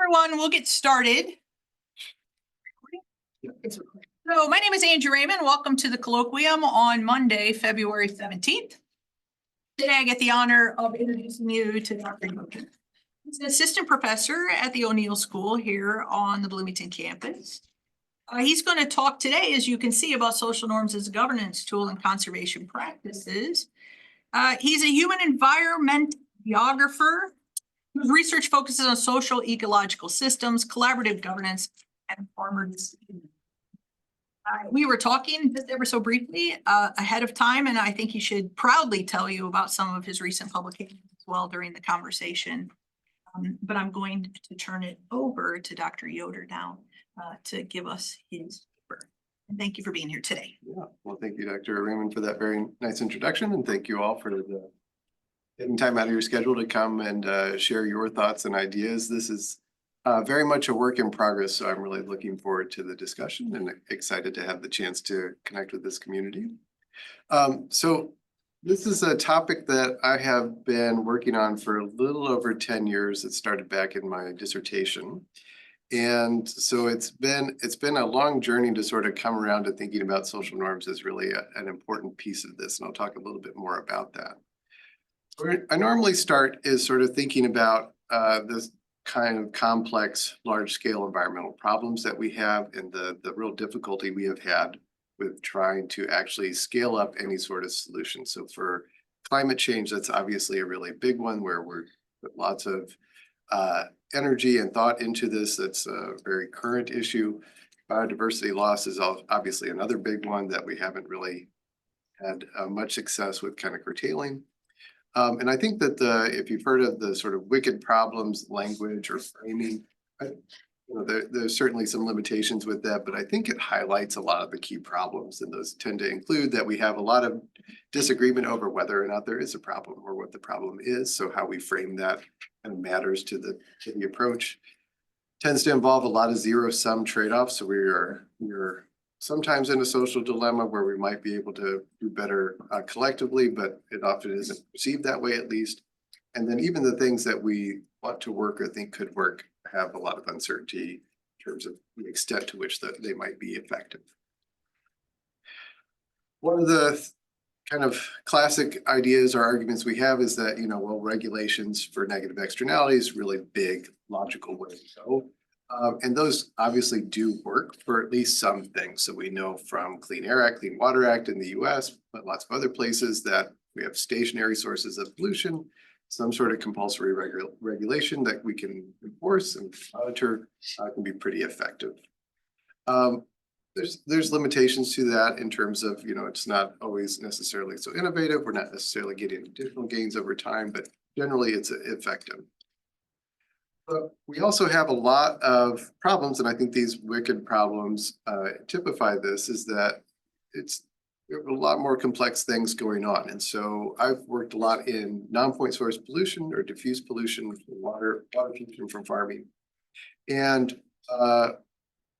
Everyone, we'll get started. So my name is Angie Raymond. Welcome to the Colloquium on Monday, February 17th. Today I get the honor of introducing you to Dr. Yoder. He's an assistant professor at the O'Neill School here on the Bloomington campus. He's going to talk today, as you can see, about social norms as a governance tool and conservation practices. He's a human environment geographer whose research focuses on social ecological systems, collaborative governance, and farmer decision. We were talking just ever so briefly ahead of time, and I think he should proudly tell you about some of his recent publications as well during the conversation. But I'm going to turn it over to Dr. Yoder now to give us his paper. And thank you for being here today. Yeah, well, thank you, Dr. Raymond, for that very nice introduction, and thank you all for taking time out of your schedule to come and share your thoughts and ideas. This is very much a work in progress, so I'm really looking forward to the discussion and excited to have the chance to connect with this community. So this is a topic that I have been working on for a little over 10 years. It started back in my dissertation. And so it's been a long journey to sort of come around to thinking about social norms as really an important piece of this. And I'll talk a little bit more about that. Where I normally start is sort of thinking about this kind of complex, large-scale environmental problems that we have and the real difficulty we have had with trying to actually scale up any sort of solution. So for climate change, that's obviously a really big one where we're put lots of energy and thought into this. That's a very current issue. Biodiversity loss is obviously another big one that we haven't really had much success with kind of curtailing. And I think that if you've heard of the sort of wicked problems language or framing, there's certainly some limitations with that, but I think it highlights a lot of the key problems, and those tend to include that we have a lot of disagreement over whether or not there is a problem or what the problem is. So how we frame that kind of matters to the approach. Tends to involve a lot of zero-sum trade-offs. So we're sometimes in a social dilemma where we might be able to do better collectively, but it often isn't perceived that way, at least. And then even the things that we want to work or think could work have a lot of uncertainty in terms of the extent to which they might be effective. One of the kind of classic ideas or arguments we have is that, well, regulations for negative externalities, really big, logical way to go. And those obviously do work for at least some things. So we know from Clean Air Act, Clean Water Act in the US, but lots of other places that we have stationary sources of pollution, some sort of compulsory regulation that we can enforce and monitor can be pretty effective. There's limitations to that in terms of, it's not always necessarily so innovative. We're not necessarily getting additional gains over time, but generally it's effective. But we also have a lot of problems, and I think these wicked problems typify this, is that there are a lot more complex things going on. And so I've worked a lot in non-point source pollution or diffuse pollution from water pollution from farming. And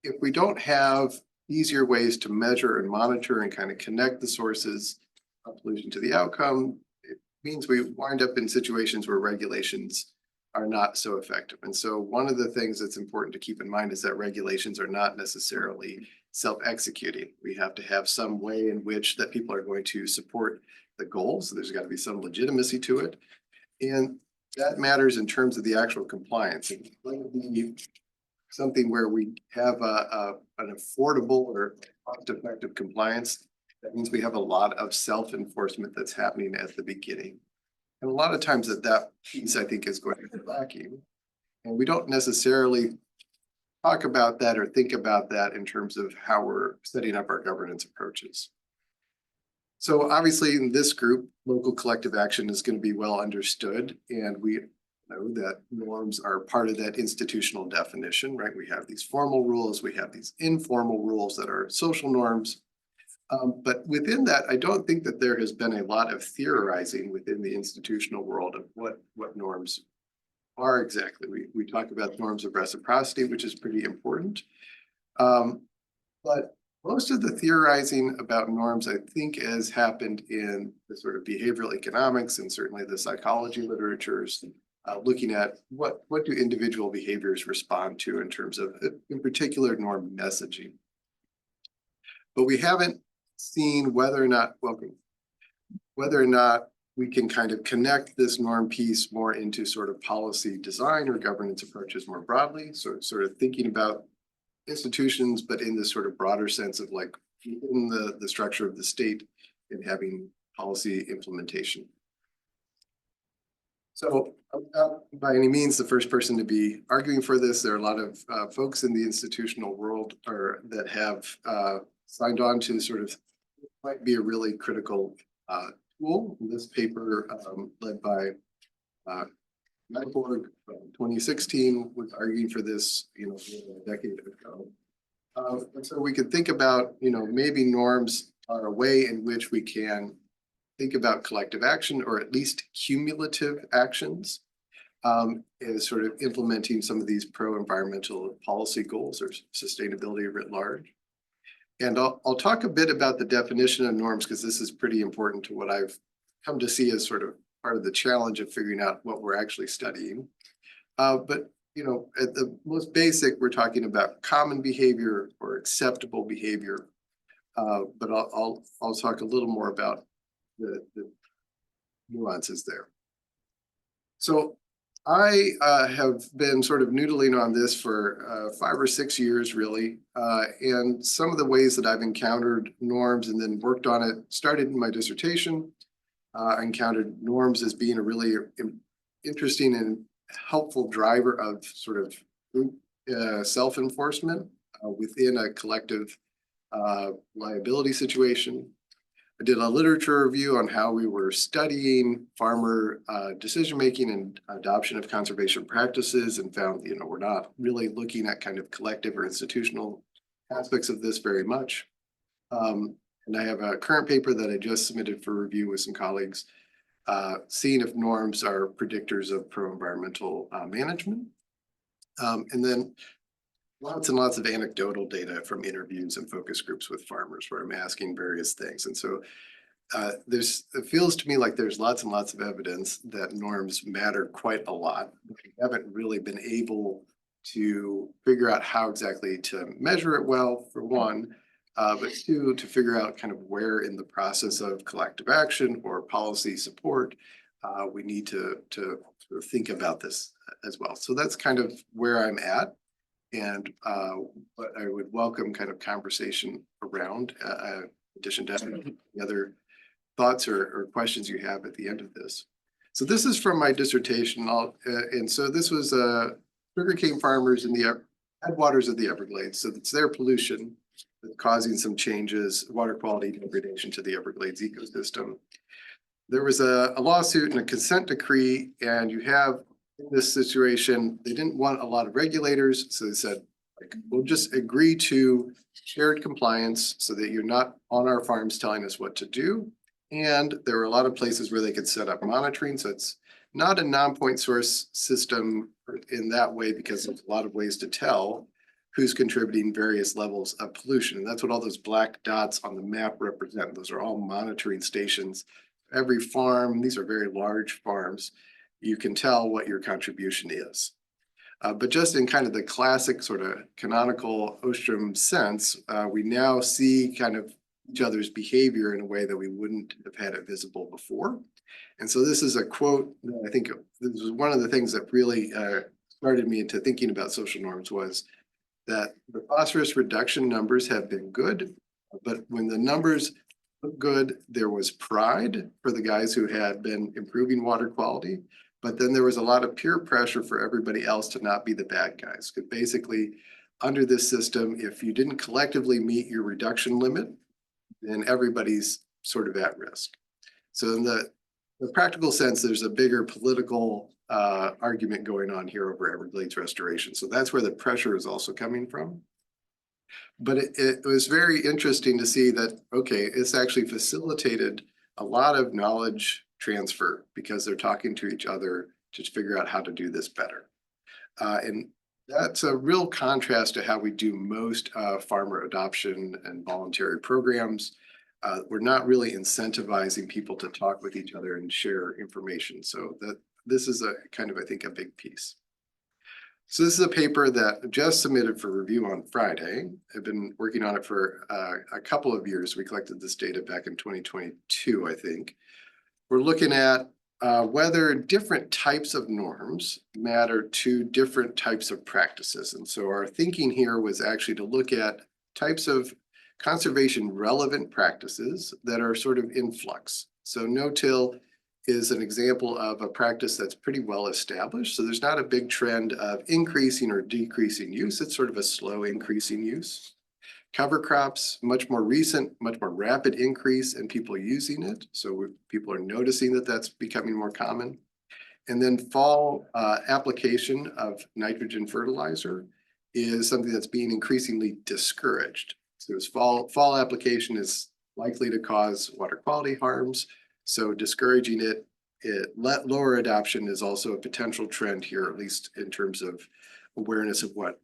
if we don't have easier ways to measure and monitor and kind of connect the sources of pollution to the outcome, it means we wind up in situations where regulations are not so effective. And so one of the things that's important to keep in mind is that regulations are not necessarily self-executing. We have to have some way in which that people are going to support the goals. So there's got to be some legitimacy to it. And that matters in terms of the actual compliance. And something where we have an affordable or cost-effective compliance, that means we have a lot of self-enforcement that's happening at the beginning. And a lot of times that piece, I think, is going to be lacking. And we don't necessarily talk about that or think about that in terms of how we're setting up our governance approaches. So obviously in this group, local collective action is going to be well understood. And we know that norms are part of that institutional definition, right? We have these formal rules, we have these informal rules that are social norms. But within that, I don't think that there has been a lot of theorizing within the institutional world of what norms are exactly. We talk about norms of reciprocity, which is pretty important. But most of the theorizing about norms, I think, has happened in the sort of behavioral economics and certainly the psychology literatures looking at what do individual behaviors respond to in terms of, in particular, norm messaging. But we haven't seen whether or not we can kind of connect this norm piece more into sort of policy design or governance approaches more broadly. So sort of thinking about institutions, but in this sort of broader sense of like in the structure of the state and having policy implementation. So I'm not by any means the first person to be arguing for this. There are a lot of folks in the institutional world that have signed on to sort of might be a really critical tool. This paper led by Nyborg from 2016 was arguing for this, a decade ago. And so we could think about, maybe norms are a way in which we can think about collective action or at least cumulative actions as sort of implementing some of these pro-environmental policy goals or sustainability writ large. And I'll talk a bit about the definition of norms because this is pretty important to what I've come to see as sort of part of the challenge of figuring out what we're actually studying. But at the most basic, we're talking about common behavior or acceptable behavior. But I'll talk a little more about the nuances there. So I have been sort of noodling on this for 5 or 6 years, really. And some of the ways that I've encountered norms and then worked on it started in my dissertation. I encountered norms as being a really interesting and helpful driver of sort of group self-enforcement within a collective liability situation. I did a literature review on how we were studying farmer decision-making and adoption of conservation practices and found, we're not really looking at kind of collective or institutional aspects of this very much. And I have a current paper that I just submitted for review with some colleagues, seeing if norms are predictors of pro-environmental management. And then lots and lots of anecdotal data from interviews and focus groups with farmers where I'm asking various things. And so it feels to me like there's lots and lots of evidence that norms matter quite a lot. We haven't really been able to figure out how exactly to measure it well, for one, but two, to figure out kind of where in the process of collective action or policy support, we need to sort of think about this as well. So that's kind of where I'm at. And but I would welcome kind of conversation around, in addition to any other thoughts or questions you have at the end of this. So this is from my dissertation, and so this was sugarcane farmers in the headwaters of the Everglades. So it's their pollution that's causing some changes, water quality degradation to the Everglades ecosystem. There was a lawsuit and a consent decree, and you have in this situation, they didn't want a lot of regulators, so they said, like, we'll just agree to shared compliance so that you're not on our farms telling us what to do. And there were a lot of places where they could set up monitoring, so it's not a non-point source system in that way because there's a lot of ways to tell who's contributing various levels of pollution. And that's what all those black dots on the map represent. Those are all monitoring stations. Every farm, these are very large farms, you can tell what your contribution is. But just in kind of the classic sort of canonical Ostrom sense, we now see kind of each other's behavior in a way that we wouldn't have had it visible before. And so this is a quote that I think this was one of the things that really started me into thinking about social norms, was that the phosphorus reduction numbers have been good, but when the numbers look good, there was pride for the guys who had been improving water quality. But then there was a lot of peer pressure for everybody else to not be the bad guys. Because basically, under this system, if you didn't collectively meet your reduction limit, then everybody's sort of at risk. So in the practical sense, there's a bigger political argument going on here over Everglades restoration. So that's where the pressure is also coming from. But it was very interesting to see that, okay, it's actually facilitated a lot of knowledge transfer because they're talking to each other to figure out how to do this better. And that's a real contrast to how we do most farmer adoption and voluntary programs. We're not really incentivizing people to talk with each other and share information. So that this is a kind of, I think, a big piece. So this is a paper that just submitted for review on Friday. I've been working on it for a couple of years. We collected this data back in 2022, I think. We're looking at whether different types of norms matter to different types of practices. And so our thinking here was actually to look at types of conservation relevant practices that are sort of in flux. So no-till is an example of a practice that's pretty well established. So there's not a big trend of increasing or decreasing use. It's sort of a slow increasing use. Cover crops, much more recent, much more rapid increase in people using it. So people are noticing that that's becoming more common. And then fall application of nitrogen fertilizer is something that's being increasingly discouraged. So this fall application is likely to cause water quality harms. So discouraging it, lower adoption is also a potential trend here, at least in terms of awareness of what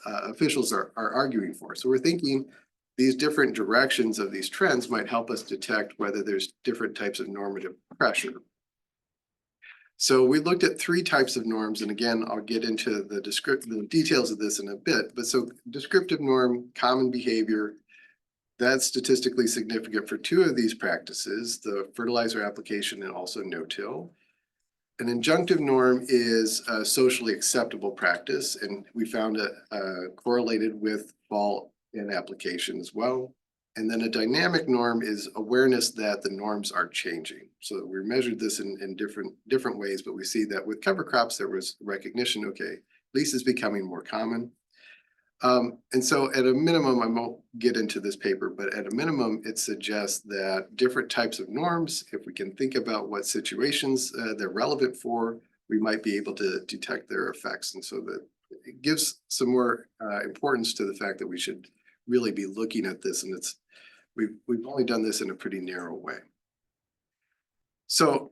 officials are arguing for. So we're thinking these different directions of these trends might help us detect whether there's different types of normative pressure. So we looked at 3 types of norms, and again, I'll get into the details of this in a bit. But so descriptive norm, common behavior, that's statistically significant for 2 of these practices, the fertilizer application and also no-till. An injunctive norm is a socially acceptable practice, and we found it correlated with fall and application as well. And then a dynamic norm is awareness that the norms are changing. So we measured this in different ways, but we see that with cover crops, there was recognition, okay, at least it's becoming more common. And so at a minimum, I won't get into this paper, but at a minimum, it suggests that different types of norms, if we can think about what situations they're relevant for, we might be able to detect their effects. And so that it gives some more importance to the fact that we should really be looking at this. And we've only done this in a pretty narrow way. So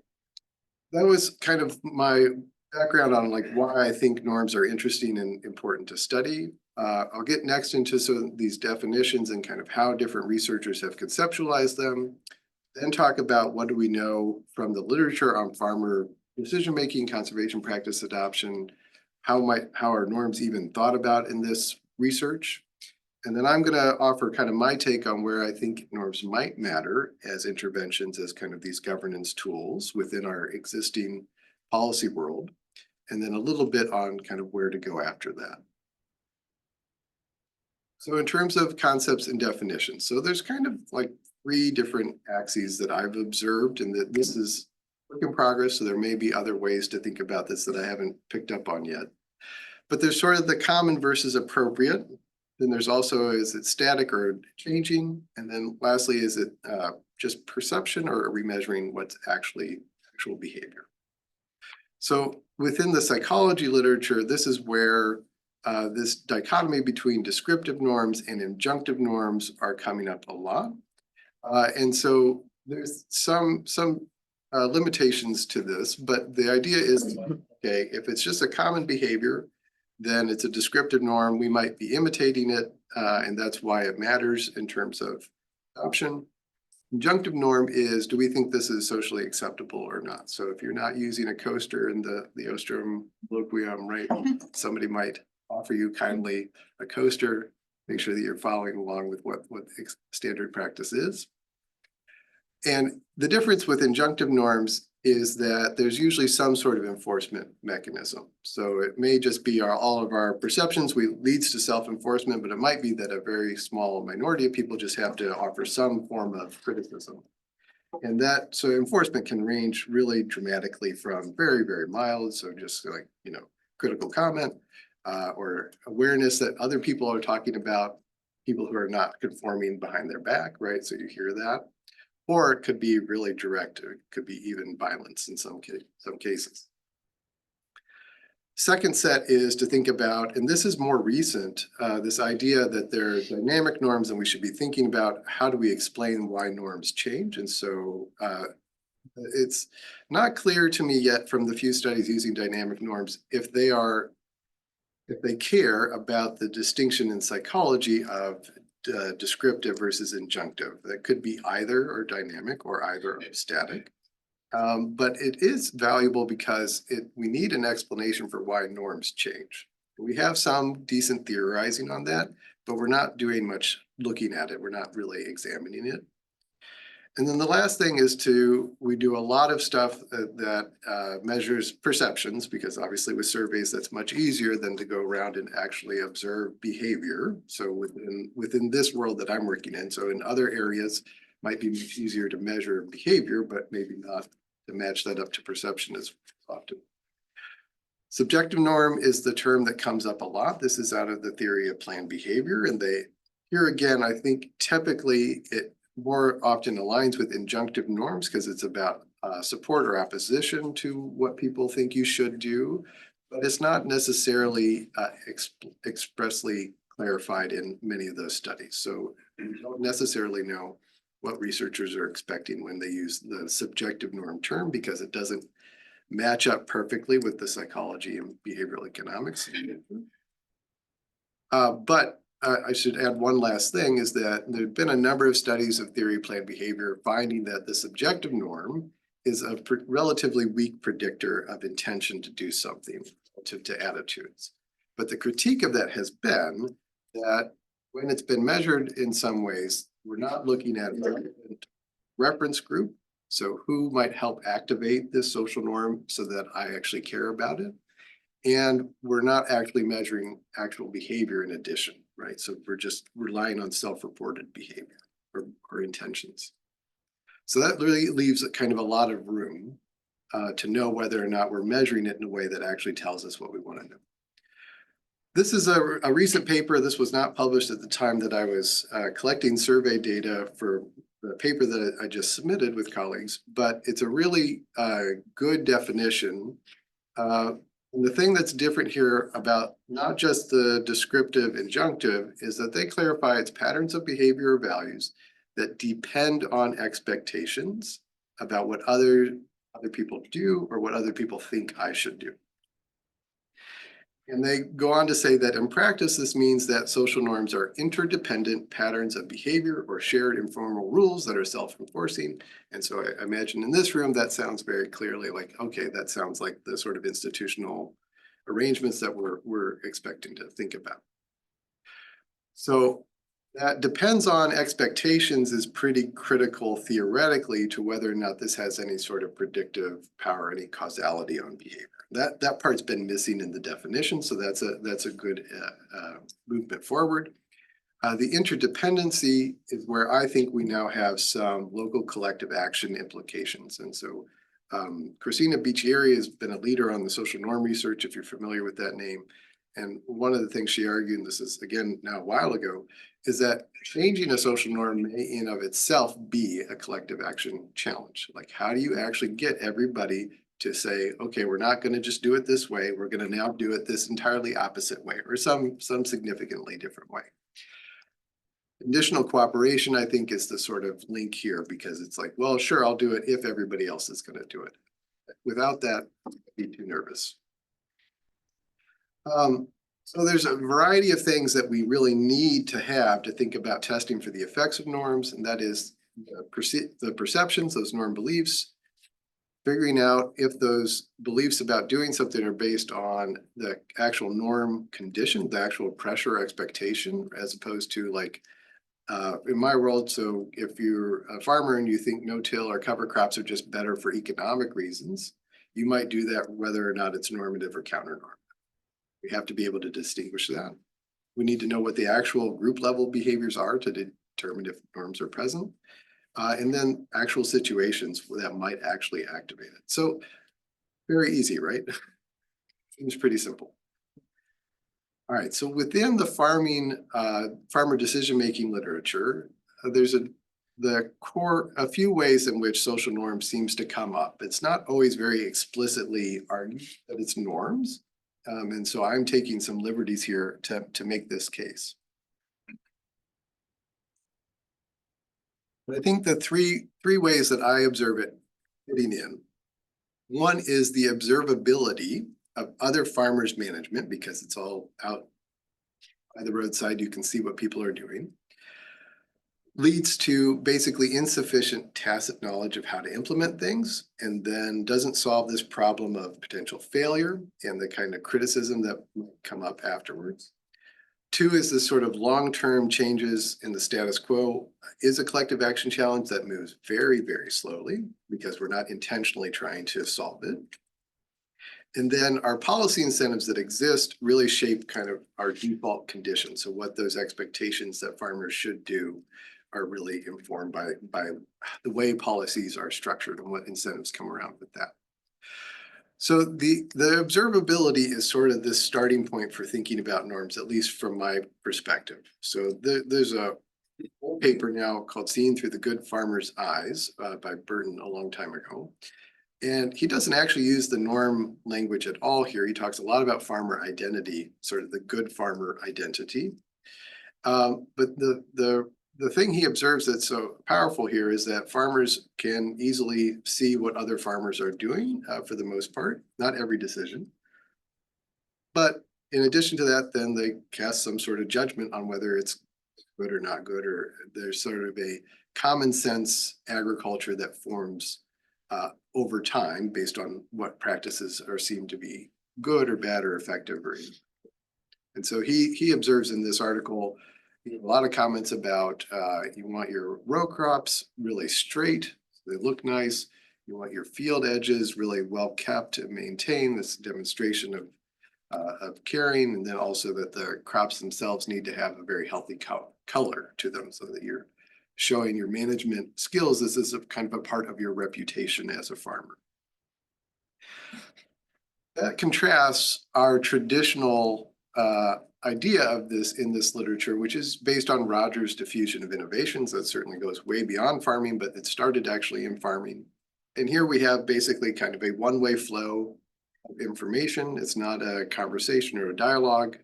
that was kind of my background on like why I think norms are interesting and important to study. I'll get next into some of these definitions and kind of how different researchers have conceptualized them. Then talk about what do we know from the literature on farmer decision-making, conservation practice adoption, how are norms even thought about in this research? And then I'm going to offer kind of my take on where I think norms might matter as interventions, as kind of these governance tools within our existing policy world, and then a little bit on kind of where to go after that. So in terms of concepts and definitions, so there's kind of like 3 different axes that I've observed, and that this is work in progress, so there may be other ways to think about this that I haven't picked up on yet. But there's sort of the common versus appropriate. Then there's also, is it static or changing? And then lastly, is it just perception, or are we measuring what's actually actual behavior? So within the psychology literature, this is where this dichotomy between descriptive norms and injunctive norms are coming up a lot. And so there's some limitations to this, but the idea is, okay, if it's just a common behavior, then it's a descriptive norm. We might be imitating it, and that's why it matters in terms of adoption. Injunctive norm is, do we think this is socially acceptable or not? So if you're not using a coaster in the Ostrom Colloquium, right, somebody might offer you kindly a coaster, make sure that you're following along with what standard practice is. And the difference with injunctive norms is that there's usually some sort of enforcement mechanism. So it may just be all of our perceptions leads to self-enforcement, but it might be that a very small minority of people just have to offer some form of criticism. And so enforcement can range really dramatically from very, very mild, so just like, critical comment, or awareness that other people are talking about people who are not conforming behind their back, right? So you hear that. Or it could be really direct, or it could be even violence in some cases. Second set is to think about, and this is more recent, this idea that there are dynamic norms and we should be thinking about how do we explain why norms change. And so it's not clear to me yet from the few studies using dynamic norms if they care about the distinction in psychology of descriptive versus injunctive. That could be either or dynamic or either or static. But it is valuable because we need an explanation for why norms change. We have some decent theorizing on that, but we're not doing much looking at it. We're not really examining it. And then the last thing is we do a lot of stuff that measures perceptions, because obviously with surveys, that's much easier than to go around and actually observe behavior. So within this world that I'm working in, so in other areas, might be much easier to measure behavior, but maybe not to match that up to perception as often. Subjective norm is the term that comes up a lot. This is out of the theory of planned behavior. And here again, I think typically it more often aligns with injunctive norms because it's about support or opposition to what people think you should do, but it's not necessarily expressly clarified in many of those studies. So we don't necessarily know what researchers are expecting when they use the subjective norm term, because it doesn't match up perfectly with the psychology and behavioral economics. But I should add one last thing, is that there have been a number of studies of theory of planned behavior finding that the subjective norm is a relatively weak predictor of intention to do something relative to attitudes. But the critique of that has been that when it's been measured in some ways, we're not looking at a reference group. So who might help activate this social norm so that I actually care about it? And we're not actually measuring actual behavior in addition, right? So we're just relying on self-reported behavior or intentions. So that really leaves kind of a lot of room to know whether or not we're measuring it in a way that actually tells us what we want to know. This is a recent paper. This was not published at the time that I was collecting survey data for the paper that I just submitted with colleagues, but it's a really good definition. And the thing that's different here about not just the descriptive injunctive is that they clarify its patterns of behavior or values that depend on expectations about what other people do or what other people think I should do. And they go on to say that in practice, this means that social norms are interdependent patterns of behavior or shared informal rules that are self-enforcing. And so I imagine in this room, that sounds very clearly like, okay, that sounds like the sort of institutional arrangements that we're expecting to think about. So that depends on expectations is pretty critical theoretically to whether or not this has any sort of predictive power, any causality on behavior. That part's been missing in the definition, so that's a good movement forward. The interdependency is where I think we now have some local collective action implications. And so Christina Bicchieri has been a leader on the social norm research, if you're familiar with that name. And one of the things she argued, and this is again now a while ago, is that changing a social norm may in of itself be a collective action challenge. Like, how do you actually get everybody to say, okay, we're not going to just do it this way, we're going to now do it this entirely opposite way, or some significantly different way. Conditional cooperation, I think, is the sort of link here, because it's like, well, sure, I'll do it if everybody else is going to do it. Without that, I'd be too nervous. So there's a variety of things that we really need to have to think about testing for the effects of norms, and that is the perceptions, those norm beliefs, figuring out if those beliefs about doing something are based on the actual norm condition, the actual pressure or expectation, as opposed to like, in my world, so if you're a farmer and you think no-till or cover crops are just better for economic reasons, you might do that whether or not it's normative or counter-normative. We have to be able to distinguish that. We need to know what the actual group level behaviors are to determine if norms are present. And then actual situations that might actually activate it. So very easy, right? Seems pretty simple. All right, so within the farmer decision-making literature, there's a few ways in which social norms seems to come up. It's not always very explicitly argued that it's norms. And so I'm taking some liberties here to make this case. But I think the three ways that I observe it fitting in. One is the observability of other farmers' management, because it's all out by the roadside. You can see what people are doing. leads to basically insufficient tacit knowledge of how to implement things, and then doesn't solve this problem of potential failure and the kind of criticism that might come up afterwards. Two is this sort of long-term changes in the status quo is a collective action challenge that moves very, very slowly because we're not intentionally trying to solve it. And then our policy incentives that exist really shape kind of our default conditions. So what those expectations that farmers should do are really informed by the way policies are structured and what incentives come around with that. So the observability is sort of this starting point for thinking about norms, at least from my perspective. So there's a whole paper now called Seeing Through the Good Farmer's Eyes by Burton a long time ago. And he doesn't actually use the norm language at all here. He talks a lot about farmer identity, sort of the good farmer identity. But the thing he observes that's so powerful here is that farmers can easily see what other farmers are doing for the most part, not every decision. But in addition to that, then they cast some sort of judgment on whether it's good or not good, or there's sort of a common sense agriculture that forms over time based on what practices are seen to be good or bad or effective. And so he observes in this article a lot of comments about you want your row crops really straight, so they look nice. You want your field edges really well kept and maintained. This demonstration of caring, and then also that the crops themselves need to have a very healthy color to them, so that you're showing your management skills. This is a kind of a part of your reputation as a farmer. That contrasts our traditional idea of this in this literature, which is based on Rogers' diffusion of innovations. That certainly goes way beyond farming, but it started actually in farming. And here we have basically kind of a one-way flow of information. It's not a conversation or a dialogue,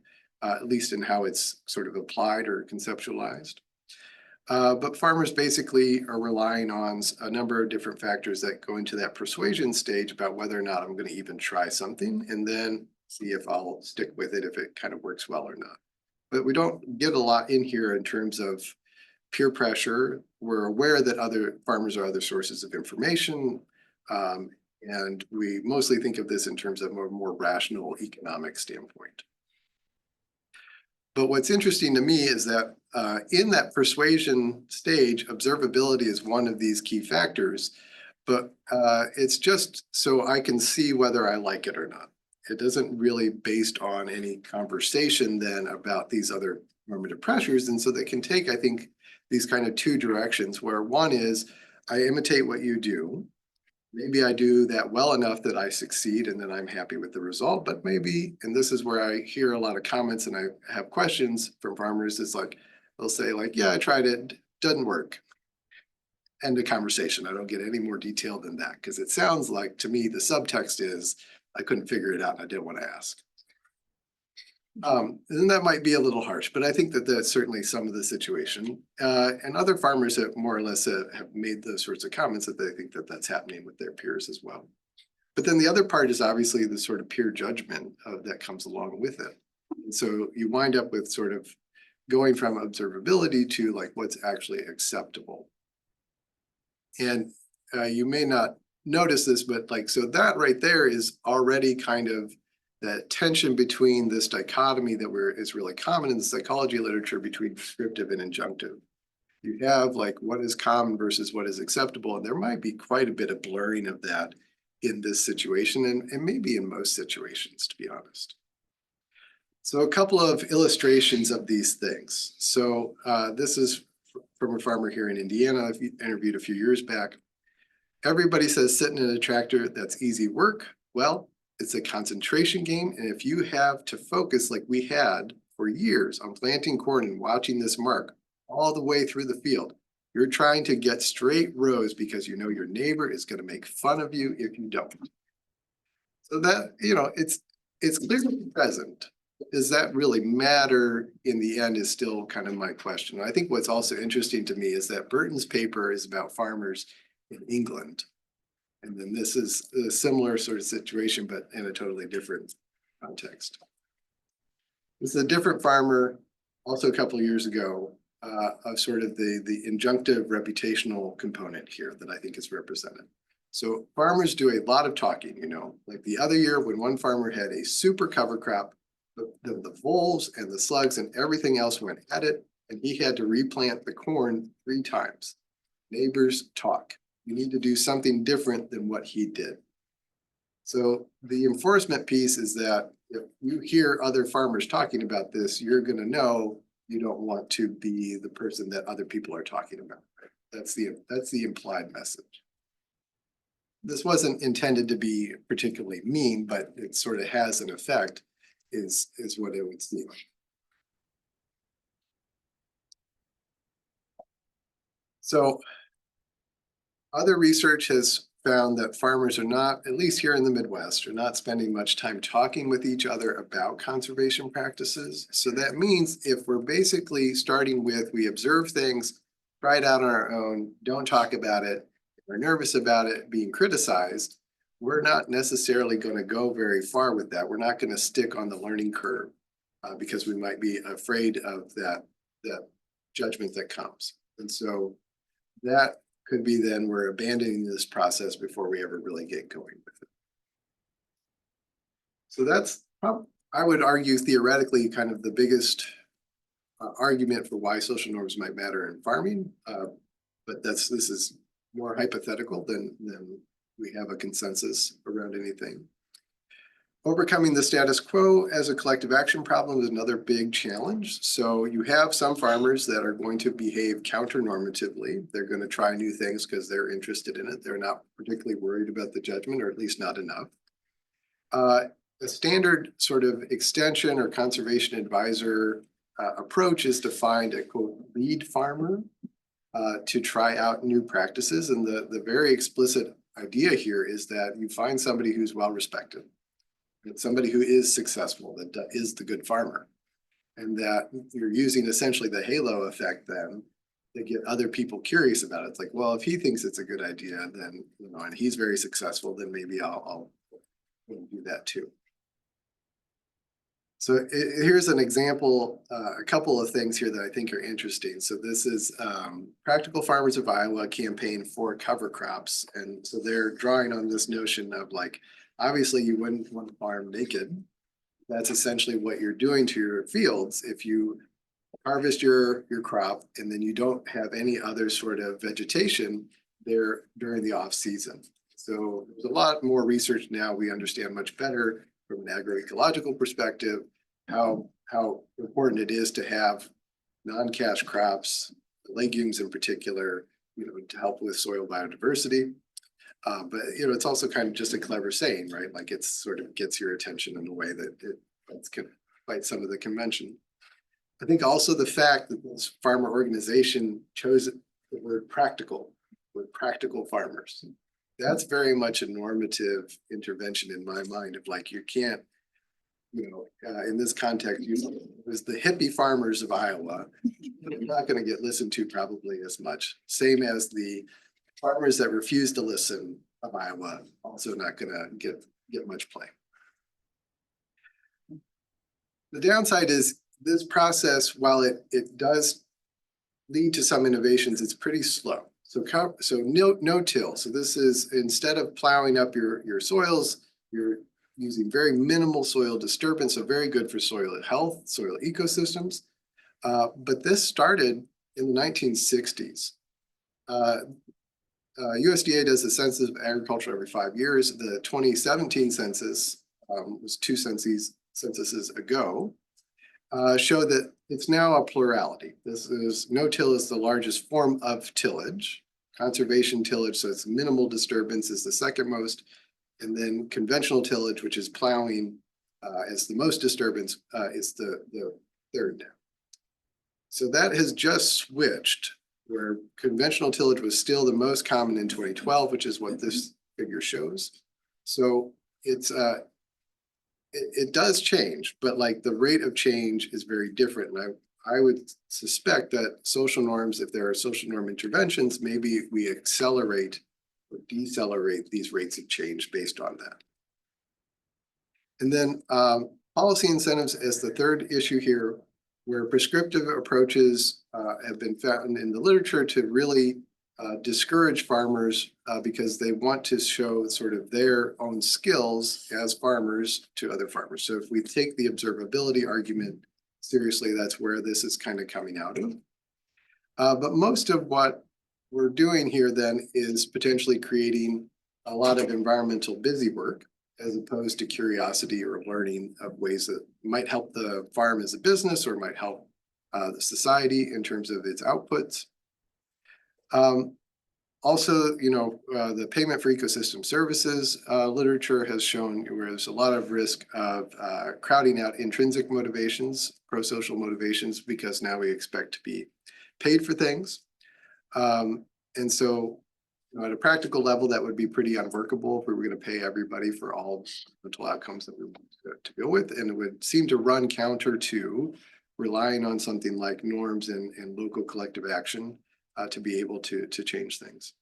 at least in how it's sort of applied or conceptualized. But farmers basically are relying on a number of different factors that go into that persuasion stage about whether or not I'm going to even try something, and then see if I'll stick with it, if it kind of works well or not. But we don't get a lot in here in terms of peer pressure. We're aware that other farmers are other sources of information, and we mostly think of this in terms of a more rational economic standpoint. But what's interesting to me is that in that persuasion stage, observability is one of these key factors, but it's just so I can see whether I like it or not. It doesn't really based on any conversation then about these other normative pressures. And so they can take, I think, these kind of two directions, where one is I imitate what you do. Maybe I do that well enough that I succeed and then I'm happy with the result. But maybe, and this is where I hear a lot of comments and I have questions from farmers, is like, they'll say like, yeah, I tried it, doesn't work. End of conversation. I don't get any more detail than that, because it sounds like to me the subtext is I couldn't figure it out and I didn't want to ask. And that might be a little harsh, but I think that that's certainly some of the situation. And other farmers have more or less have made those sorts of comments that they think that that's happening with their peers as well. But then the other part is obviously the sort of peer judgment that comes along with it. And so you wind up with sort of going from observability to like what's actually acceptable. And you may not notice this, but like, so that right there is already kind of that tension between this dichotomy that is really common in the psychology literature between prescriptive and injunctive. You have like what is common versus what is acceptable, and there might be quite a bit of blurring of that in this situation, and maybe in most situations, to be honest. So a couple of illustrations of these things. So this is from a farmer here in Indiana I interviewed a few years back. Everybody says sitting in a tractor, that's easy work. Well, it's a concentration game. And if you have to focus like we had for years on planting corn and watching this mark all the way through the field, you're trying to get straight rows because you know your neighbor is going to make fun of you if you don't. So that, you know, it's clearly present. Does that really matter in the end is still kind of my question. I think what's also interesting to me is that Burton's paper is about farmers in England. And then this is a similar sort of situation, but in a totally different context. This is a different farmer, also a couple of years ago, of sort of the injunctive reputational component here that I think is represented. So farmers do a lot of talking, you know, like the other year when one farmer had a super cover crop, the voles and the slugs and everything else went at it, and he had to replant the corn 3 times. Neighbors talk. You need to do something different than what he did. So the enforcement piece is that if you hear other farmers talking about this, you're going to know you don't want to be the person that other people are talking about. Right? That's the implied message. This wasn't intended to be particularly mean, but it sort of has an effect, is what it would seem. So other research has found that farmers are not, at least here in the Midwest, are not spending much time talking with each other about conservation practices. So that means if we're basically starting with, we observe things, try it out on our own, don't talk about it, we're nervous about it being criticized, we're not necessarily going to go very far with that. We're not going to stick on the learning curve because we might be afraid of that judgment that comes. And so that could be then we're abandoning this process before we ever really get going with it. So that's, I would argue theoretically, kind of the biggest argument for why social norms might matter in farming. But this is more hypothetical than we have a consensus around anything. Overcoming the status quo as a collective action problem is another big challenge. So you have some farmers that are going to behave counter-normatively. They're going to try new things because they're interested in it. They're not particularly worried about the judgment, or at least not enough. A standard sort of extension or conservation advisor approach is to find a quote lead farmer to try out new practices. And the very explicit idea here is that you find somebody who's well respected. It's somebody who is successful, that is the good farmer, and that you're using essentially the halo effect then to get other people curious about it. It's like, well, if he thinks it's a good idea, then, you know, and he's very successful, then maybe I'll do that too. So here's an example, a couple of things here that I think are interesting. So this is Practical Farmers of Iowa campaign for cover crops. And so they're drawing on this notion of like, obviously you wouldn't want to farm naked. That's essentially what you're doing to your fields. If you harvest your crop and then you don't have any other sort of vegetation there during the off season. So there's a lot more research now. We understand much better from an agroecological perspective how important it is to have non-cash crops, legumes in particular, you know, to help with soil biodiversity. But you know, it's also kind of just a clever saying, right? Like it's sort of gets your attention in a way that it can fight some of the convention. I think also the fact that this farmer organization chose the word practical, with practical farmers. That's very much a normative intervention in my mind of like, you can't, you know, in this context, it was the hippie farmers of Iowa. You're not going to get listened to probably as much. Same as the farmers that refuse to listen of Iowa, also not going to get much play. The downside is this process, while it does lead to some innovations, it's pretty slow. So no-till. So this is, instead of plowing up your soils, you're using very minimal soil disturbance, so very good for soil health, soil ecosystems. But this started in the 1960s. USDA does the Census of Agriculture every 5 years. The 2017 census was 2 censuses ago. Show that it's now a plurality. This is no-till is the largest form of tillage. Conservation tillage, so it's minimal disturbance, is the second most. And then conventional tillage, which is plowing as the most disturbance, is the third now. So that has just switched, where conventional tillage was still the most common in 2012, which is what this figure shows. So it's it does change, but like the rate of change is very different. And I would suspect that social norms, if there are social norm interventions, maybe we accelerate or decelerate these rates of change based on that. And then policy incentives as the third issue here. where prescriptive approaches have been found in the literature to really discourage farmers because they want to show sort of their own skills as farmers to other farmers. So if we take the observability argument seriously, that's where this is kind of coming out of. But most of what we're doing here then is potentially creating a lot of environmental busy work as opposed to curiosity or learning of ways that might help the farm as a business or might help the society in terms of its outputs. Also, the payment for ecosystem services literature has shown where there's a lot of risk of crowding out intrinsic motivations, pro-social motivations, because now we expect to be paid for things. And so at a practical level, that would be pretty unworkable if we were going to pay everybody for all mental outcomes that we want to go with. And it would seem to run counter to relying on something like norms and local collective action to be able to change things.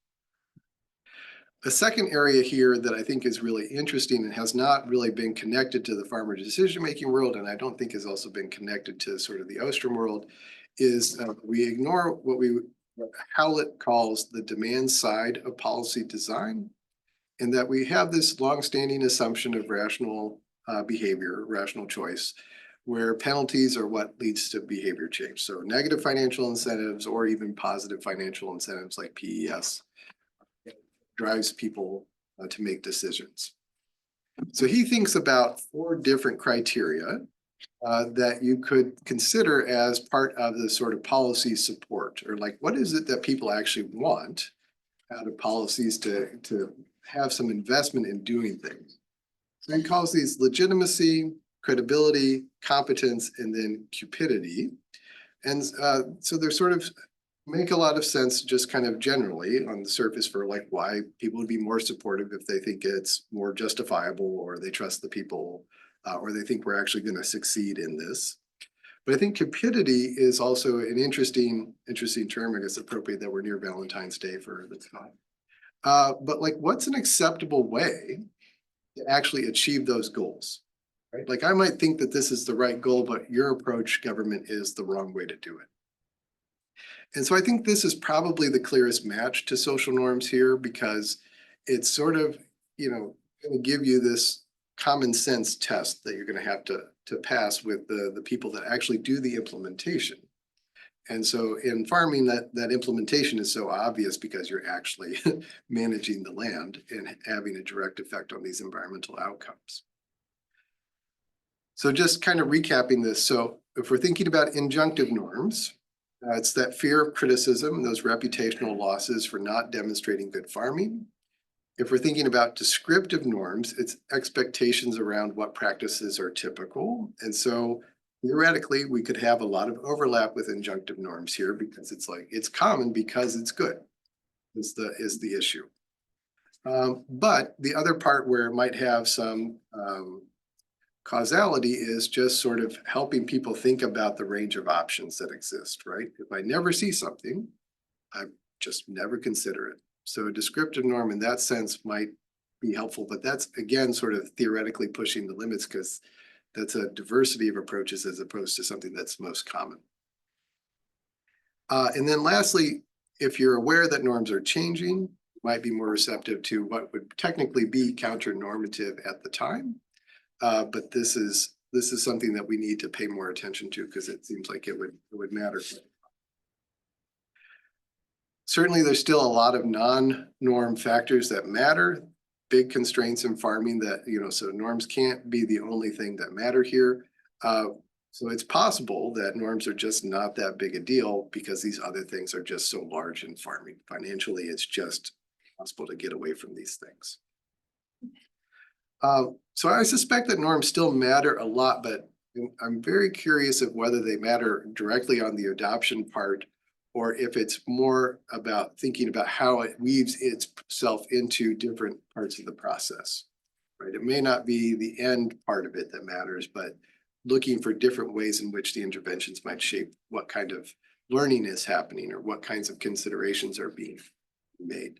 A second area here that I think is really interesting and has not really been connected to the farmer decision-making world, and I don't think has also been connected to sort of the Ostrom world, is we ignore what Howlett calls the demand side of policy design, and that we have this longstanding assumption of rational behavior, rational choice, where penalties are what leads to behavior change. So negative financial incentives or even positive financial incentives like PES drives people to make decisions. So he thinks about 4 different criteria that you could consider as part of the sort of policy support, or like, what is it that people actually want out of policies to have some investment in doing things? So he calls these legitimacy, credibility, competence, and then cupidity. And so they're sort of make a lot of sense just kind of generally on the surface for like why people would be more supportive if they think it's more justifiable or they trust the people or they think we're actually going to succeed in this. But I think cupidity is also an interesting term. I guess appropriate that we're near Valentine's Day for this time. But like, what's an acceptable way to actually achieve those goals? Right? Like, I might think that this is the right goal, but your approach, government, is the wrong way to do it. And so I think this is probably the clearest match to social norms here, because it's sort of, going to give you this common sense test that you're going to have to pass with the people that actually do the implementation. And so in farming, that implementation is so obvious because you're actually managing the land and having a direct effect on these environmental outcomes. So just kind of recapping this. So if we're thinking about injunctive norms, it's that fear of criticism, those reputational losses for not demonstrating good farming. If we're thinking about descriptive norms, it's expectations around what practices are typical. And so theoretically, we could have a lot of overlap with injunctive norms here because it's like, it's common because it's good is the issue. But the other part where it might have some causality is just sort of helping people think about the range of options that exist, right? If I never see something, I just never consider it. So a descriptive norm in that sense might be helpful, but that's again sort of theoretically pushing the limits because that's a diversity of approaches as opposed to something that's most common. And then lastly, if you're aware that norms are changing, you might be more receptive to what would technically be counter-normative at the time. But this is something that we need to pay more attention to because it seems like it would matter. Certainly, there's still a lot of non-norm factors that matter, big constraints in farming that, so norms can't be the only thing that matter here. So it's possible that norms are just not that big a deal because these other things are just so large in farming. Financially, it's just possible to get away from these things. So I suspect that norms still matter a lot, but I'm very curious of whether they matter directly on the adoption part or if it's more about thinking about how it weaves itself into different parts of the process, right? It may not be the end part of it that matters, but looking for different ways in which the interventions might shape what kind of learning is happening or what kinds of considerations are being made.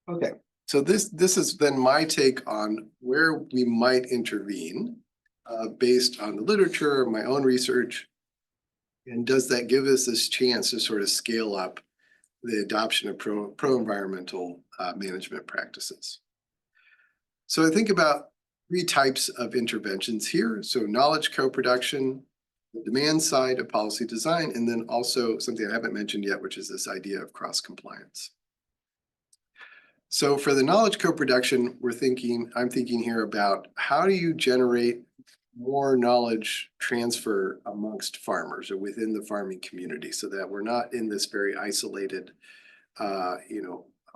Okay, So this has been my take on where we might intervene based on the literature, my own research. And does that give us this chance to sort of scale up the adoption of pro-environmental management practices? So I think about three types of interventions here. So knowledge co-production, the demand side of policy design, and then also something I haven't mentioned yet, which is this idea of cross-compliance. So for the knowledge co-production, I'm thinking here about how do you generate more knowledge transfer amongst farmers or within the farming community so that we're not in this very isolated,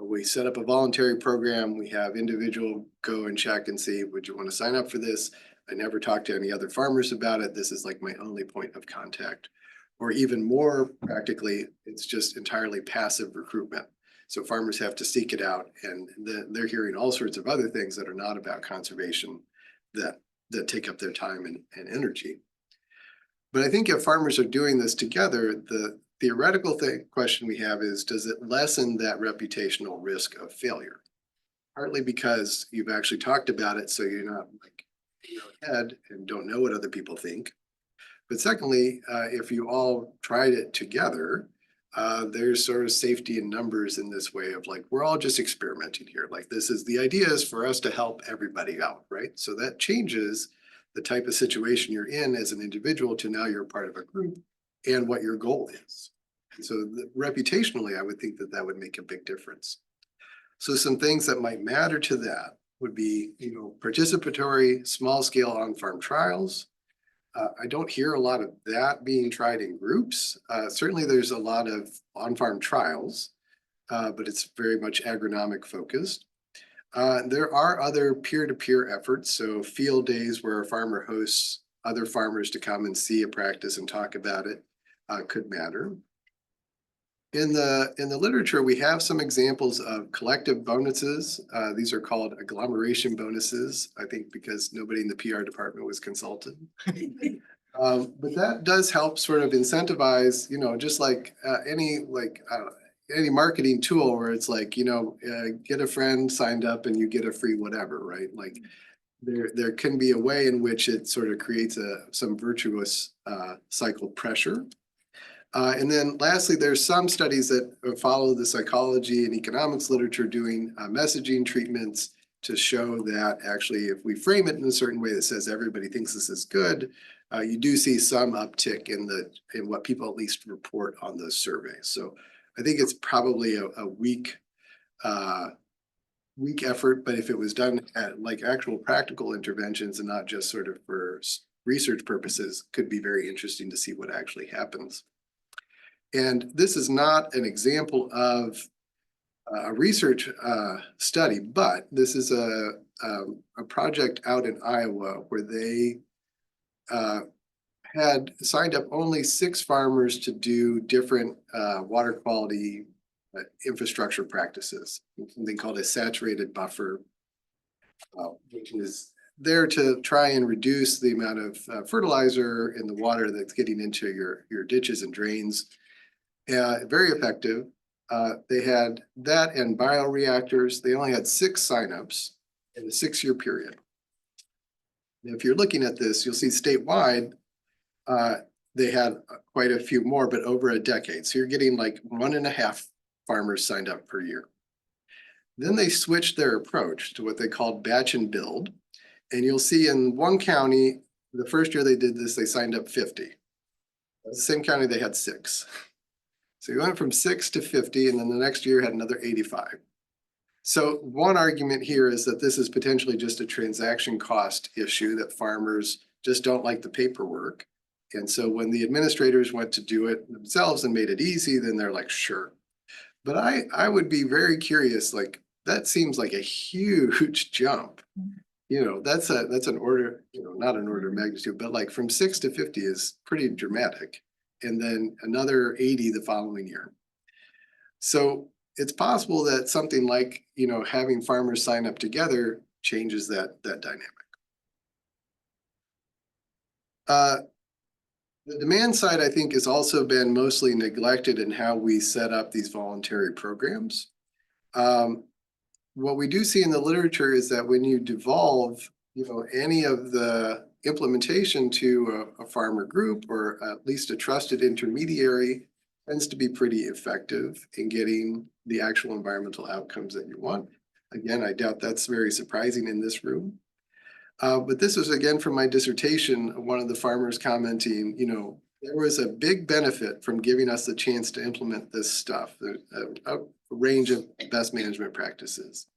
we set up a voluntary program, we have individual go and check and see, would you want to sign up for this? I never talked to any other farmers about it. This is like my only point of contact. Or even more practically, it's just entirely passive recruitment. So farmers have to seek it out, and they're hearing all sorts of other things that are not about conservation that take up their time and energy. But I think if farmers are doing this together, the theoretical question we have is, does it lessen that reputational risk of failure? Partly because you've actually talked about it, so you're not like in your head and don't know what other people think. But secondly, if you all tried it together, there's sort of safety in numbers in this way of like, we're all just experimenting here. Like the idea is for us to help everybody out, right? So that changes the type of situation you're in as an individual to now you're part of a group and what your goal is. And so reputationally, I would think that would make a big difference. So some things that might matter to that would be, participatory small scale on-farm trials. I don't hear a lot of that being tried in groups. Certainly there's a lot of on-farm trials, but it's very much agronomic focused. There are other peer-to-peer efforts. So field days where a farmer hosts other farmers to come and see a practice and talk about it could matter. In the literature, we have some examples of collective bonuses. These are called agglomeration bonuses, I think because nobody in the PR department was consulted. But that does help sort of incentivize, just like any marketing tool where it's like, get a friend signed up and you get a free whatever, right? Like there can be a way in which it sort of creates some virtuous cycle pressure. And then lastly, there's some studies that follow the psychology and economics literature doing messaging treatments to show that actually if we frame it in a certain way that says everybody thinks this is good, you do see some uptick in what people at least report on those surveys. So I think it's probably a weak effort, but if it was done at like actual practical interventions and not just sort of for research purposes, could be very interesting to see what actually happens. And this is not an example of a research study, but this is a project out in Iowa where they had signed up only 6 farmers to do different water quality infrastructure practices, something called a saturated buffer, which is there to try and reduce the amount of fertilizer in the water that's getting into your ditches and drains. Very effective. They had that and bioreactors. They only had 6 signups in a 6-year period. And if you're looking at this, you'll see statewide, they had quite a few more, but over a decade. So you're getting like 1.5 farmers signed up per year. Then they switched their approach to what they called batch and build. And you'll see in one county, the first year they did this, they signed up 50. The same county, they had 6. So you went from 6 to 50, and then the next year had another 85. So one argument here is that this is potentially just a transaction cost issue, that farmers just don't like the paperwork. And so when the administrators went to do it themselves and made it easy, then they're like, sure. But I would be very curious, like that seems like a huge jump. That's an order, not an order of magnitude, but like from 6 to 50 is pretty dramatic. And then another 80 the following year. So it's possible that something like, having farmers sign up together changes that dynamic. The demand side, I think, has also been mostly neglected in how we set up these voluntary programs. what we do see in the literature is that when you devolve, any of the implementation to a farmer group or at least a trusted intermediary tends to be pretty effective in getting the actual environmental outcomes that you want. Again, I doubt that's very surprising in this room. But this was again from my dissertation, one of the farmers commenting, there was a big benefit from giving us the chance to implement this stuff, a range of best management practices.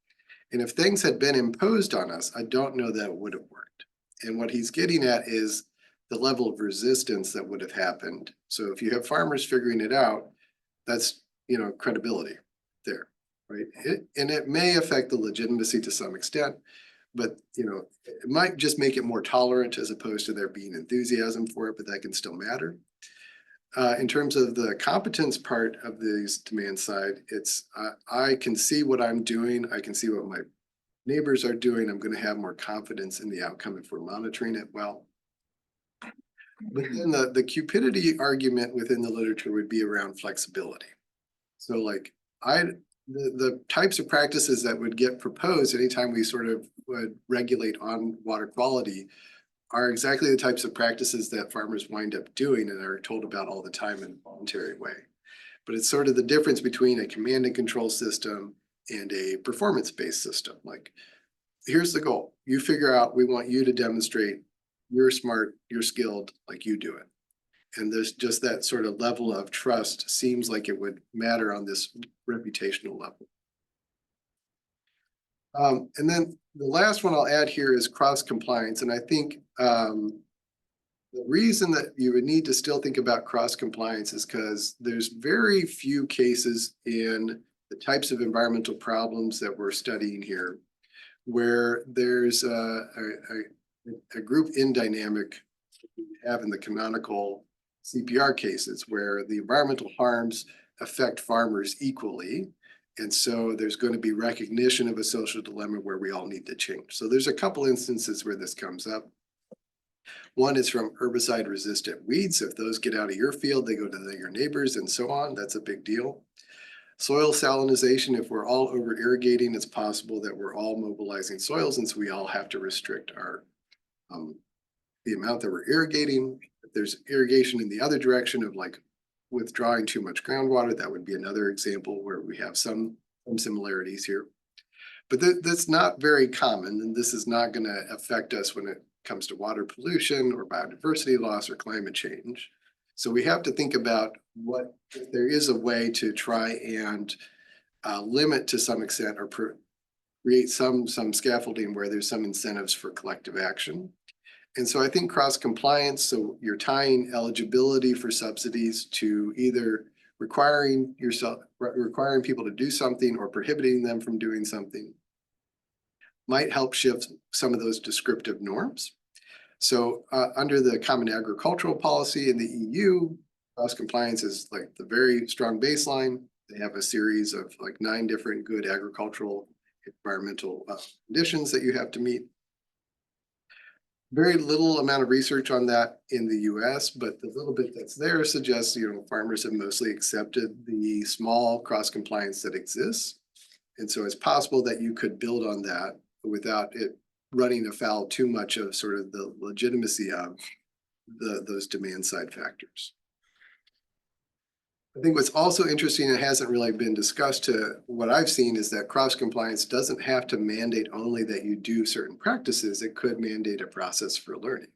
And if things had been imposed on us, I don't know that it would have worked. And what he's getting at is the level of resistance that would have happened. So if you have farmers figuring it out, that's, credibility there, right? And it may affect the legitimacy to some extent, but, it might just make it more tolerant as opposed to there being enthusiasm for it, but that can still matter. In terms of the competence part of these demand side, it's I can see what I'm doing. I can see what my neighbors are doing. I'm going to have more confidence in the outcome if we're monitoring it well. But then the cupidity argument within the literature would be around flexibility. So like the types of practices that would get proposed anytime we sort of would regulate on water quality are exactly the types of practices that farmers wind up doing and are told about all the time in a voluntary way. But it's sort of the difference between a command and control system and a performance-based system. Like, here's the goal. You figure out, we want you to demonstrate you're smart, you're skilled, like you do it. And there's just that sort of level of trust seems like it would matter on this reputational level. And then the last one I'll add here is cross-compliance. And I think the reason that you would need to still think about cross-compliance is because there's very few cases in the types of environmental problems that we're studying here where there's a group in dynamic we have in the canonical CPR cases where the environmental harms affect farmers equally. And so there's going to be recognition of a social dilemma where we all need to change. So there's a couple instances where this comes up. One is from herbicide resistant weeds. If those get out of your field, they go to your neighbors and so on. That's a big deal. Soil salinization, if we're all over irrigating, it's possible that we're all mobilizing soils, and so we all have to restrict our the amount that we're irrigating. If there's irrigation in the other direction of like withdrawing too much groundwater, that would be another example where we have some similarities here. But that's not very common, and this is not going to affect us when it comes to water pollution or biodiversity loss or climate change. So we have to think about what if there is a way to try and limit to some extent or create some scaffolding where there's some incentives for collective action. And so I think cross compliance, so you're tying eligibility for subsidies to either requiring people to do something or prohibiting them from doing something, might help shift some of those descriptive norms. So under the Common Agricultural Policy in the EU, cross compliance is like the very strong baseline. They have a series of like 9 different good agricultural environmental conditions that you have to meet. Very little amount of research on that in the US, but the little bit that's there suggests, farmers have mostly accepted the small cross compliance that exists. And so it's possible that you could build on that without it running afoul too much of sort of the legitimacy of those demand side factors. I think what's also interesting and hasn't really been discussed to what I've seen is that cross compliance doesn't have to mandate only that you do certain practices. It could mandate a process for learning.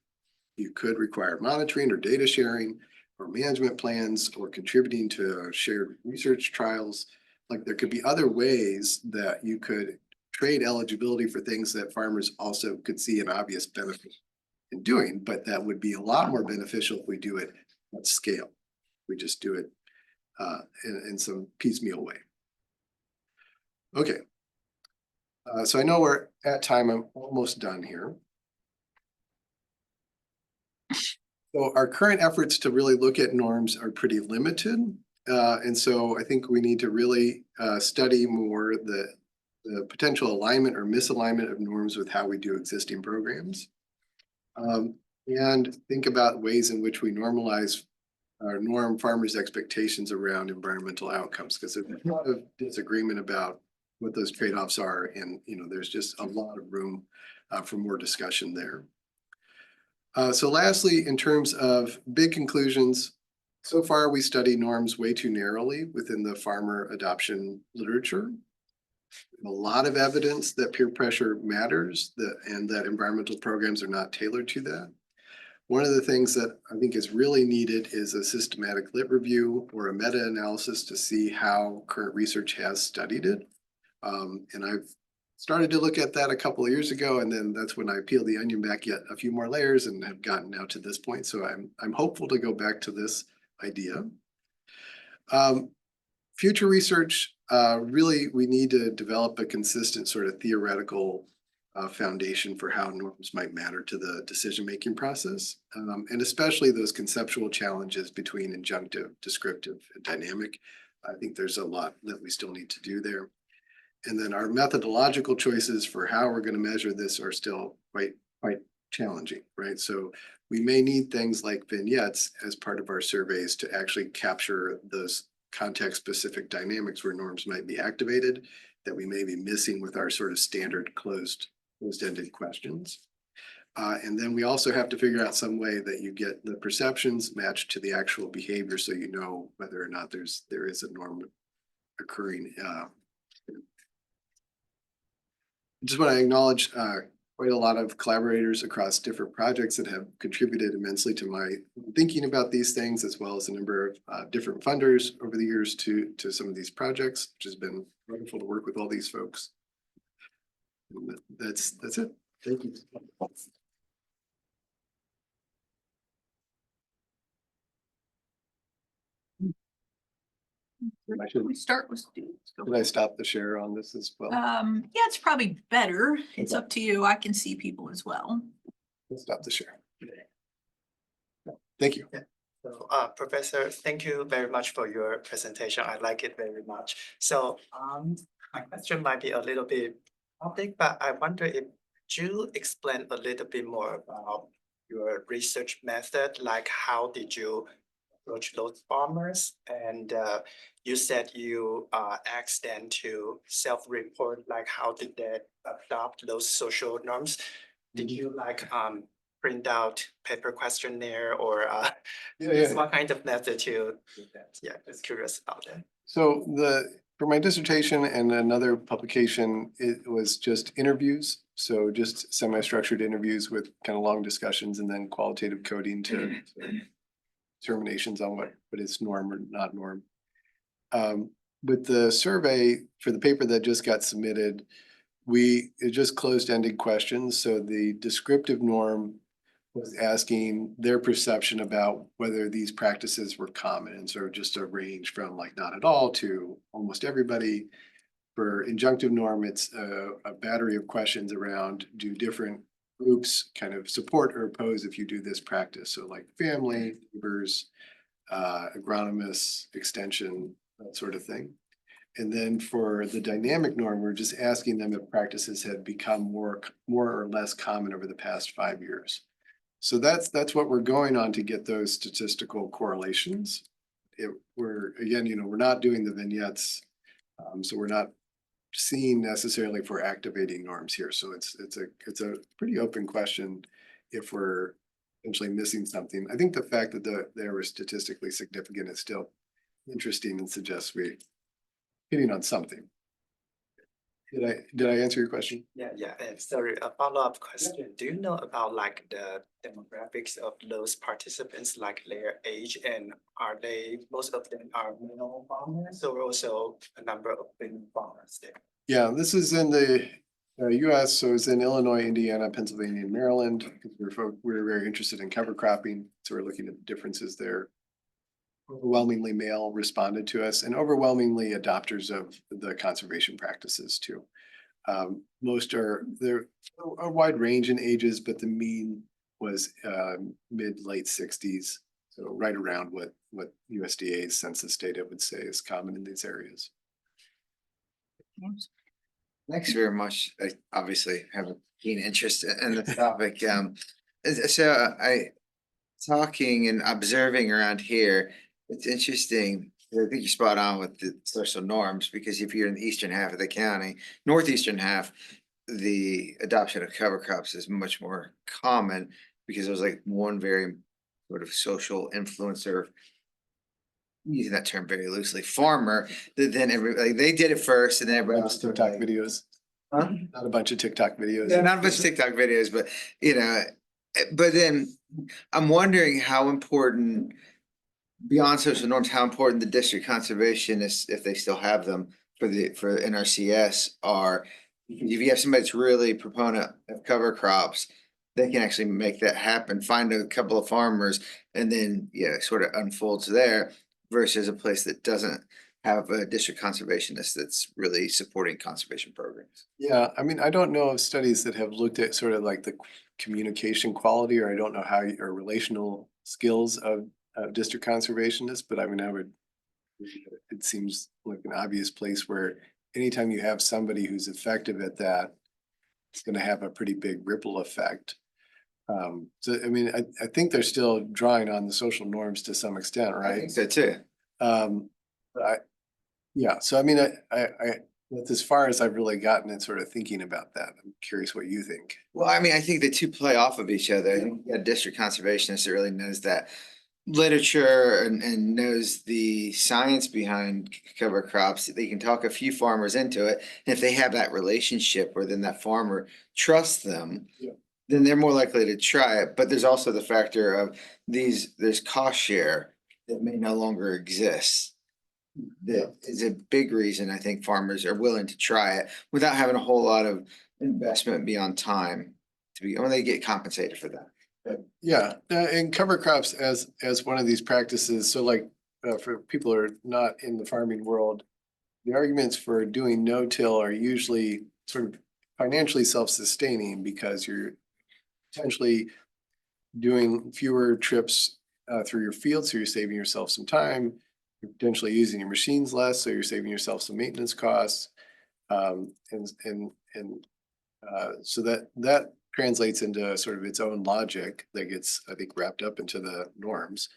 You could require monitoring or data sharing or management plans or contributing to shared research trials. Like there could be other ways that you could trade eligibility for things that farmers also could see an obvious benefit in doing, but that would be a lot more beneficial if we do it at scale. We just do it in some piecemeal way. Okay, so I know we're at time. I'm almost done here. So our current efforts to really look at norms are pretty limited. And so I think we need to really study more the potential alignment or misalignment of norms with how we do existing programs. And think about ways in which we normalize or norm farmers' expectations around environmental outcomes, because there's a lot of disagreement about what those trade-offs are. And, there's just a lot of room for more discussion there. So lastly, in terms of big conclusions, so far we study norms way too narrowly within the farmer adoption literature. A lot of evidence that peer pressure matters, and that environmental programs are not tailored to that. One of the things that I think is really needed is a systematic lit review or a meta-analysis to see how current research has studied it. And I've started to look at that a couple of years ago, and then that's when I peeled the onion back yet a few more layers and have gotten now to this point. So I'm hopeful to go back to this idea. Future research, really, we need to develop a consistent sort of theoretical foundation for how norms might matter to the decision-making process, and especially those conceptual challenges between injunctive, descriptive, and dynamic. I think there's a lot that we still need to do there. And then our methodological choices for how we're going to measure this are still quite challenging, right? So we may need things like vignettes as part of our surveys to actually capture those context-specific dynamics where norms might be activated that we may be missing with our sort of standard closed-ended questions. And then we also have to figure out some way that you get the perceptions matched to the actual behavior, so you know whether or not there is a norm occurring. Just want to acknowledge quite a lot of collaborators across different projects that have contributed immensely to my thinking about these things, as well as a number of different funders over the years to some of these projects, which has been wonderful to work with all these folks. And that's it. Thank you. We start with students. Did I stop the share on this as well? Yeah, it's probably better. It's up to you. I can see people as well. Let's stop the share. Thank you. So, Professor, thank you very much for your presentation. I like it very much. So, my question might be a little bit public, but I wonder if you explain a little bit more about your research method, like how did you approach those farmers? And you said you asked them to self-report, like how did they adopt those social norms? Did you like print out paper questionnaire or what kind of method you did that? Yeah, just curious about that. So for my dissertation and another publication, it was just interviews. So just semi-structured interviews with kind of long discussions and then qualitative coding to determinations on what is norm or not norm. With the survey for the paper that just got submitted, it just closed-ended questions. So the descriptive norm was asking their perception about whether these practices were common, and sort of just a range from like not at all to almost everybody. For injunctive norm, it's a battery of questions around, do different groups kind of support or oppose if you do this practice? So like family, neighbors, agronomists, extension, that sort of thing. And then for the dynamic norm, we're just asking them if practices had become more or less common over the past 5 years. So that's what we're going on to get those statistical correlations. We're not doing the vignettes, so we're not seeing necessarily for activating norms here. So it's a pretty open question if we're potentially missing something. I think the fact that they were statistically significant is still interesting and suggests we're hitting on something. Did I answer your question? Yeah. And sorry, a follow-up question. Do you know about like the demographics of those participants, like their age, and most of them are male farmers, or also a number of female farmers there? Yeah, this is in the US, so it's in Illinois, Indiana, Pennsylvania, and Maryland. We're very interested in cover cropping, so we're looking at the differences there. Overwhelmingly male responded to us, and overwhelmingly adopters of the conservation practices too. They're a wide range in ages, but the mean was mid-late 60s, so right around what USDA's census data would say is common in these areas. Thanks very much. I obviously have a keen interest in the topic. So talking and observing around here, it's interesting. I think you're spot on with the social norms, because if you're in the eastern half of the county, northeastern half, the adoption of cover crops is much more common because there's like one very sort of social influencer, using that term very loosely, farmer, that then everybody, they did it first and then everybody else. TikTok videos, Huh? not a bunch of TikTok videos. Yeah, not a bunch of TikTok videos, but but then I'm wondering how important, beyond social norms, how important the district conservationists, if they still have them for NRCS, are. If you have somebody that's really proponent of cover crops, they can actually make that happen, find a couple of farmers and then, sort of unfolds there, versus a place that doesn't have a district conservationist that's really supporting conservation programs. Yeah, I mean, I don't know of studies that have looked at sort of like the communication quality, or I don't know how, or relational skills of district conservationists, but I mean, it seems like an obvious place where anytime you have somebody who's effective at that, it's gonna have a pretty big ripple effect. So, I mean, I think they're still drawing on the social norms to some extent, I right? think so too. But yeah, so I mean, that's as far as I've really gotten in sort of thinking about that. I'm curious what you think. Well, I mean, I think the two play off of each other. I think a district conservationist that really knows that literature and knows the science behind cover crops. They can talk a few farmers into it. And if they have that relationship where then that farmer trusts them, Yeah. then they're more likely to try it. But there's also the factor of there's cost share that may no longer exist. That is a big reason I think farmers are willing to try it without having a whole lot of investment beyond time when they get compensated for that. Yeah, and cover crops as one of these practices, so like for people who are not in the farming world, the arguments for doing no-till are usually sort of financially self-sustaining because you're potentially doing fewer trips through your field, so you're saving yourself some time. You're potentially using your machines less, so you're saving yourself some maintenance costs. So that translates into sort of its own logic that gets, I think, wrapped up into the norms.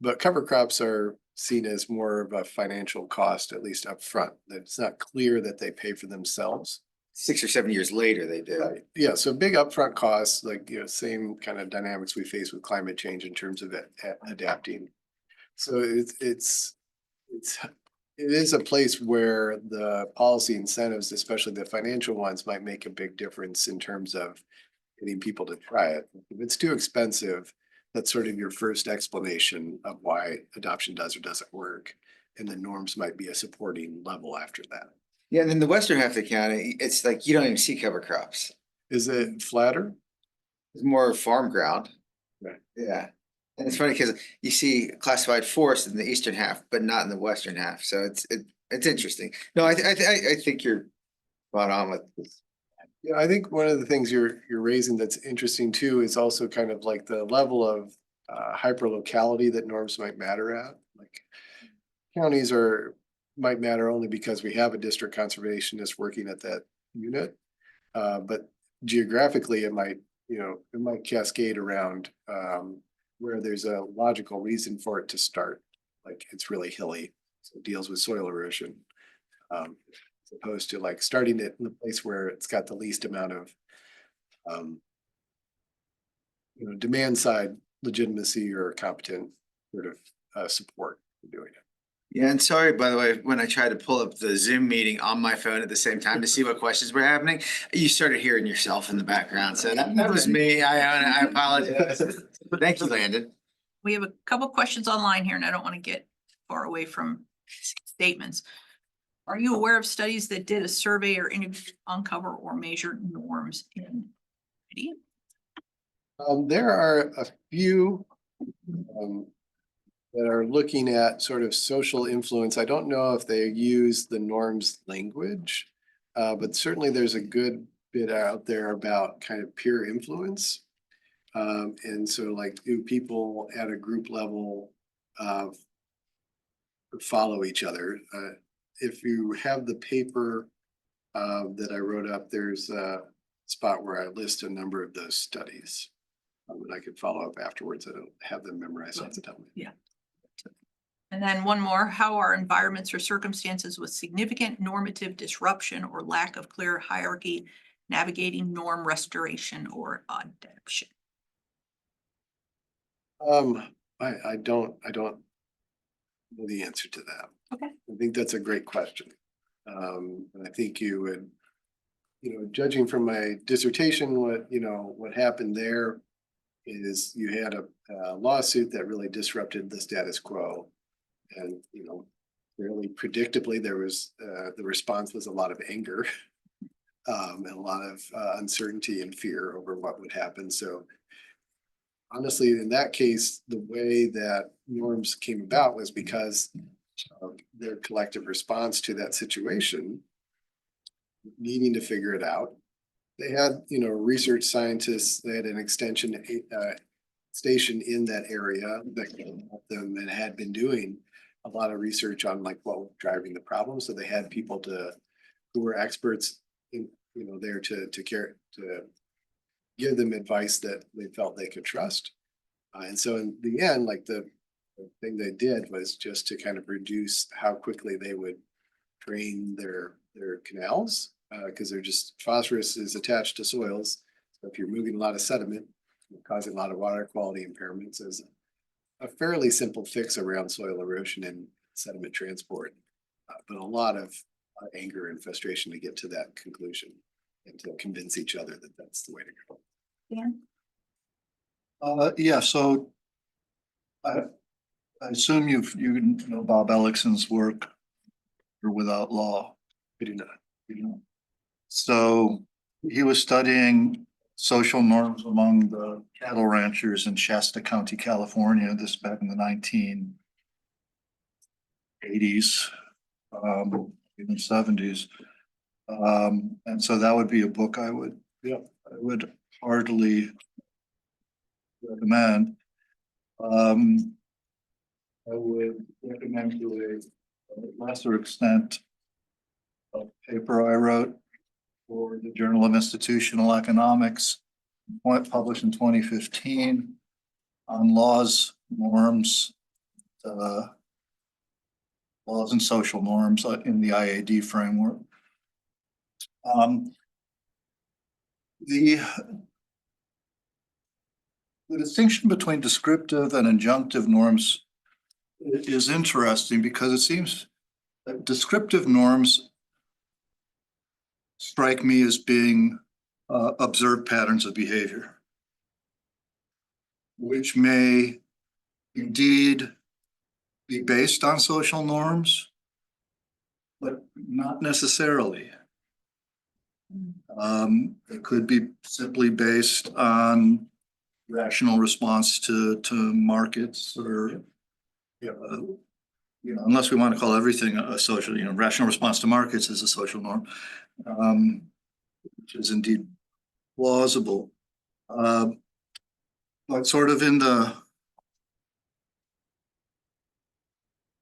But cover crops are seen as more of a financial cost, at least up front. That it's not clear that they pay for themselves. 6 or 7 years later, they do. Right. Yeah, so big upfront costs, like, same kind of dynamics we face with climate change in terms of adapting. So it is a place where the policy incentives, especially the financial ones, might make a big difference in terms of getting people to try it. If it's too expensive, that's sort of your first explanation of why adoption does or doesn't work. And the norms might be a supporting level after that. Yeah, and in the western half of the county, it's like you don't even see cover crops. Is it flatter? It's more farm ground. Right. Yeah. And it's funny because you see classified forest in the eastern half, but not in the western half. So it's interesting. No, I think you're spot on with this. Yeah, I think one of the things you're raising that's interesting too is also kind of like the level of hyperlocality that norms might matter at. Like counties might matter only because we have a district conservationist working at that unit. But geographically, it might cascade around where there's a logical reason for it to start. Like it's really hilly, so it deals with soil erosion. As opposed to like starting it in the place where it's got the least amount of demand side legitimacy or competent sort of support for doing it. Yeah, and sorry, by the way, when I tried to pull up the Zoom meeting on my phone at the same time to see what questions were happening, you started hearing yourself in the background. So that was me. I apologize. Thank you, Landon. We have a couple questions online here and I don't want to get far away from statements. Are you aware of studies that did a survey or uncover or measure norms in city? There are a few that are looking at sort of social influence. I don't know if they use the norms language, but certainly there's a good bit out there about kind of peer influence. And so like, do people at a group level follow each other? If you have the paper that I wrote up, there's a spot where I list a number of those studies. And I could follow up afterwards. I don't have them memorized off the top of my head. Yeah. And then one more, how are environments or circumstances with significant normative disruption or lack of clear hierarchy navigating norm restoration or adaptation? I don't know the answer to that. Okay. I think that's a great question. And I think you would, judging from my dissertation, what happened there is you had a lawsuit that really disrupted the status quo. And, fairly predictably, there was, the response was a lot of anger. And a lot of uncertainty and fear over what would happen. So honestly, in that case, the way that norms came about was because of their collective response to that situation, needing to figure it out. They had, research scientists, they had an extension station in that area that could help them and had been doing a lot of research on like what was driving the problem. So they had people who were experts in, there to give them advice that they felt they could trust. And so in the end, like the thing they did was just to kind of reduce how quickly they would drain their canals, because they're just, phosphorus is attached to soils. So if you're moving a lot of sediment, causing a lot of water quality impairments, is a fairly simple fix around soil erosion and sediment transport. But a lot of anger and frustration to get to that conclusion and to convince each other that that's the way to go. Dan? Yeah, so I assume you know Bob Ellickson's work or Without Law. I do not. You know. So he was studying social norms among the cattle ranchers in Shasta County, California, this back in the 1980s, even 70s. And so that would be a book I would heartily recommend. I would recommend to a lesser extent a paper I wrote for the Journal of Institutional Economics, published in 2015, on laws, norms, laws and social norms in the IAD framework. The distinction between descriptive and injunctive norms is interesting because it seems that descriptive norms strike me as being observed patterns of behavior, which may indeed be based on social norms, but not necessarily. It could be simply based on rational response to markets, or unless we want to call everything a social, rational response to markets is a social norm, which is indeed plausible. But sort of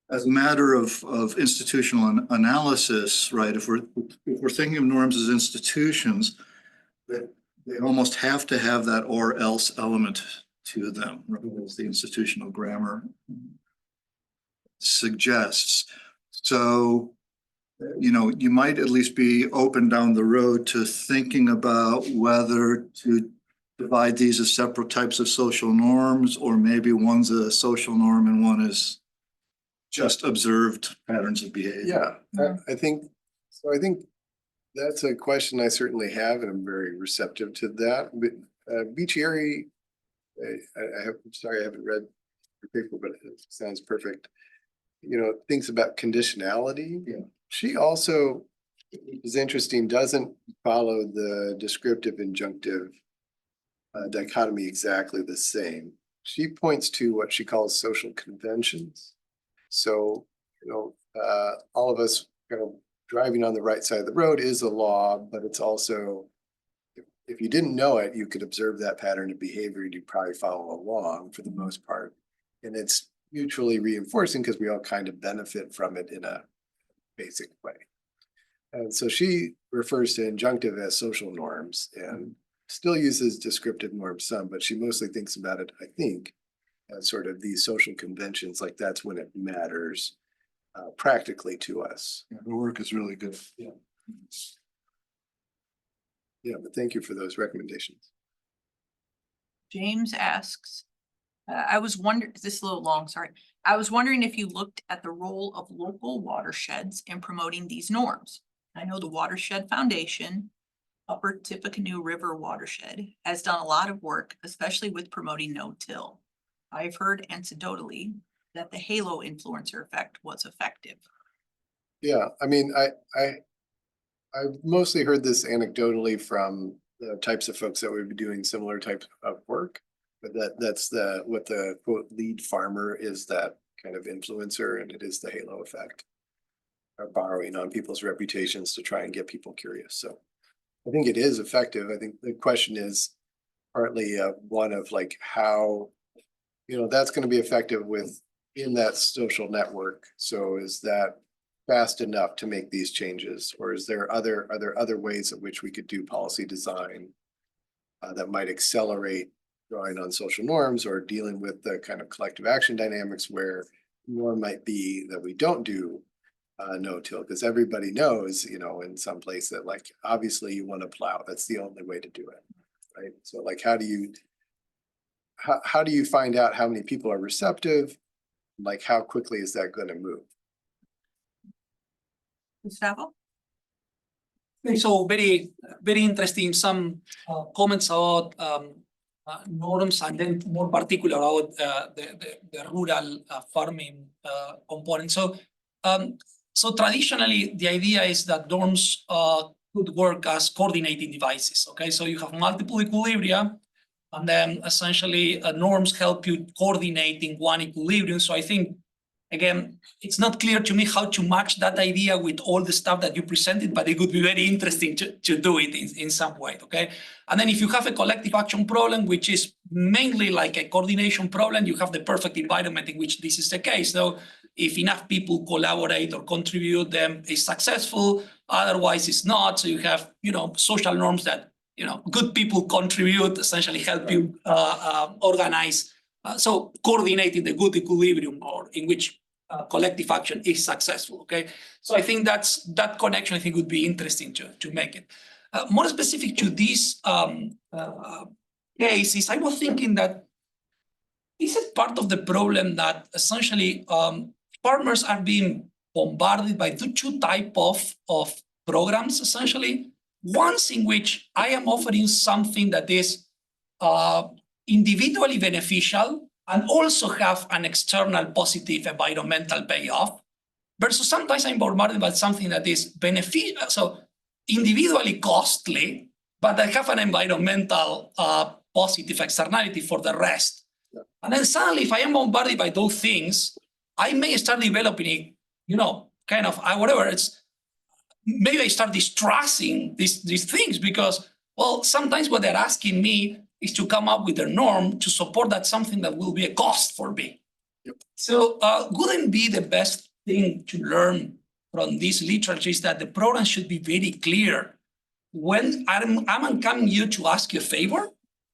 as a matter of institutional analysis, right? If we're thinking of norms as institutions, that they almost have to have that or else element to them, right, as the institutional grammar suggests. So, you might at least be open down the road to thinking about whether to divide these as separate types of social norms, or maybe one's a social norm and one is just observed patterns of behavior. Yeah, I think that's a question I certainly have, and I'm very receptive to that. But Beachy, I'm sorry, I haven't read your paper, but it sounds perfect. Thinks about conditionality. Yeah. She also is interesting, doesn't follow the descriptive injunctive dichotomy exactly the same. She points to what she calls social conventions. So, all of us driving on the right side of the road is a law, but it's also, if you didn't know it, you could observe that pattern of behavior and you'd probably follow along for the most part. And it's mutually reinforcing because we all kind of benefit from it in a basic way. And so she refers to injunctive as social norms and still uses descriptive norms some, but she mostly thinks about it, I think, sort of these social conventions, like that's when it matters practically to us. Yeah, the work is really good. Yeah. Yeah, but thank you for those recommendations. James asks, I was wondering, this is a little long, sorry. I was wondering if you looked at the role of local watersheds in promoting these norms. I know the Watershed Foundation, Upper Tippecanoe River Watershed, has done a lot of work, especially with promoting no-till. I've heard anecdotally that the halo influencer effect was effective. Yeah, I mean, I've mostly heard this anecdotally from the types of folks that would be doing similar types of work. But that's what the quote lead farmer is, that kind of influencer, and it is the halo effect. Borrowing on people's reputations to try and get people curious. So I think it is effective. I think the question is partly one of like how, that's going to be effective in that social network. So is that fast enough to make these changes, or are there other ways in which we could do policy design that might accelerate drawing on social norms or dealing with the kind of collective action dynamics where norm might be that we don't do no-till, because everybody knows, in some place that like, obviously you want to plow. That's the only way to do it, right? So like, how do you find out how many people are receptive? Like, how quickly is that going to move? Gustavo? So very interesting. Some comments about norms, and then more particular about the rural farming component. So traditionally, the idea is that norms could work as coordinating devices. Okay, so you have multiple equilibria, and then essentially norms help you coordinating one equilibrium. So I think, again, it's not clear to me how to match that idea with all the stuff that you presented, but it would be very interesting to do it in some way, okay? And then if you have a collective action problem, which is mainly like a coordination problem, you have the perfect environment in which this is the case. So if enough people collaborate or contribute, then it's successful, otherwise it's not. So you have, social norms that, good people contribute, essentially help you organize. So coordinating the good equilibrium, or in which collective action is successful, okay? So I think that connection, I think, would be interesting to make it. More specific to this case, I was thinking that this is part of the problem that essentially farmers are being bombarded by two types of programs, essentially. Ones in which I am offering something that is individually beneficial and also have an external positive environmental payoff, versus sometimes I'm bombarded by something that is beneficial, so individually costly, but I have an environmental positive externality for the rest. Yeah. And then suddenly, if I am bombarded by those things, I may start developing, kind of whatever it's. Maybe I start distrusting these things because, well, sometimes what they're asking me is to come up with a norm to support that something that will be a cost for me. Yep. So wouldn't be the best thing to learn from this literature is that the program should be very clear. When I'm coming here to ask you a favor,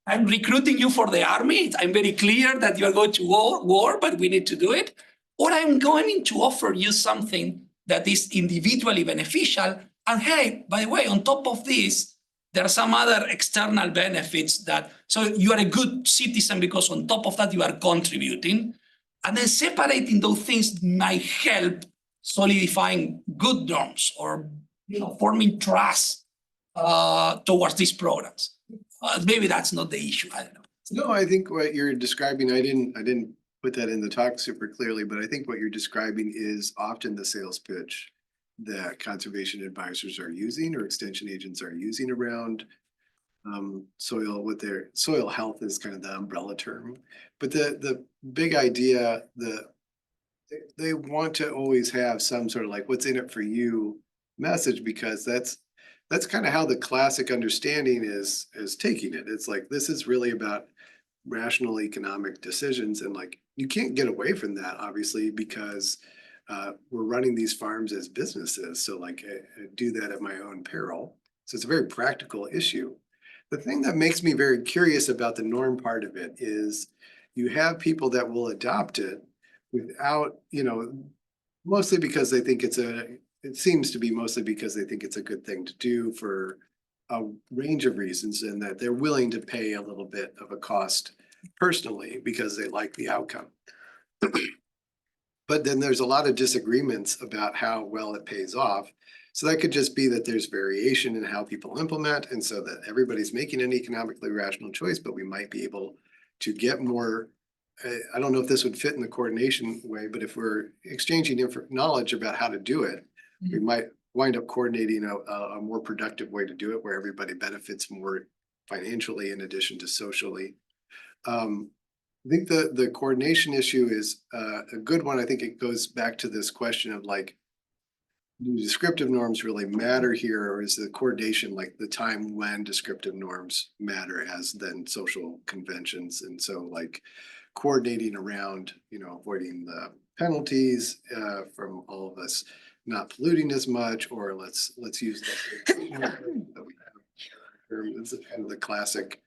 I'm recruiting you for the army. I'm very clear that you're going to war, but we need to do it. Or I'm going to offer you something that is individually beneficial. And hey, by the way, on top of this, there are some other external benefits so you are a good citizen because on top of that, you are contributing. And then separating those things might help solidifying good norms or, forming trust towards these programs. Maybe that's not the issue, I don't know. No, I think what you're describing, I didn't put that in the talk super clearly, but I think what you're describing is often the sales pitch that conservation advisors are using or extension agents are using around soil. With their soil health is kind of the umbrella term, but the big idea, they want to always have some sort of like what's in it for you message, because that's kind of how the classic understanding is taking it. It's like, this is really about rational economic decisions, and like you can't get away from that, obviously, because we're running these farms as businesses. So like I do that at my own peril. So it's a very practical issue. The thing that makes me very curious about the norm part of it is you have people that will adopt it without, mostly because they think it seems to be mostly because they think it's a good thing to do for a range of reasons, and that they're willing to pay a little bit of a cost personally because they like the outcome. But then there's a lot of disagreements about how well it pays off. So that could just be that there's variation in how people implement, and so that everybody's making an economically rational choice, but we might be able to get more. I don't know if this would fit in the coordination way, but if we're exchanging knowledge about how to do it, we might wind up coordinating a more productive way to do it where everybody benefits more financially in addition to socially. I think the coordination issue is a good one. I think it goes back to this question of like, do descriptive norms really matter here, or is the coordination like the time when descriptive norms matter as then social conventions? And so like coordinating around, avoiding the penalties from all of us not polluting as much, or let's use that we have. It's kind of the classic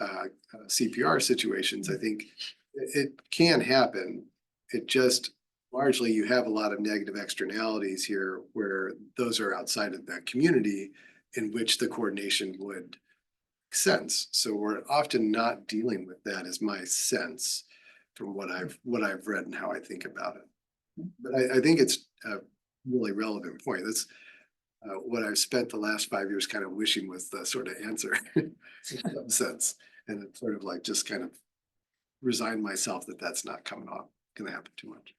CPR situations. I think it can happen. It just largely you have a lot of negative externalities here where those are outside of that community in which the coordination would make sense. So we're often not dealing with that, is my sense from what I've read and how I think about it. But I think it's a really relevant point. That's what I've spent the last 5 years kind of wishing was the sort of answer in some sense. And it's sort of like just kind of resigned myself that that's not going to happen too much.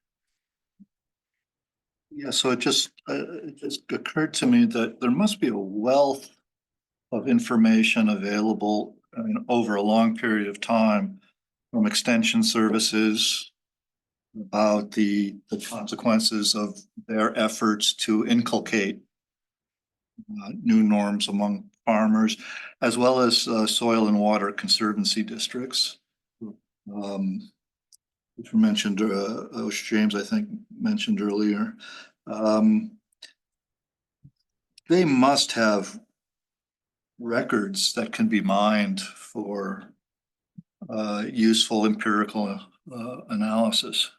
Yeah, so it just occurred to me that there must be a wealth of information available, over a long period of time from extension services about the consequences of their efforts to inculcate new norms among farmers, as well as soil and water conservancy districts. Which were mentioned, James, I think, mentioned earlier. They must have records that can be mined for useful empirical analysis.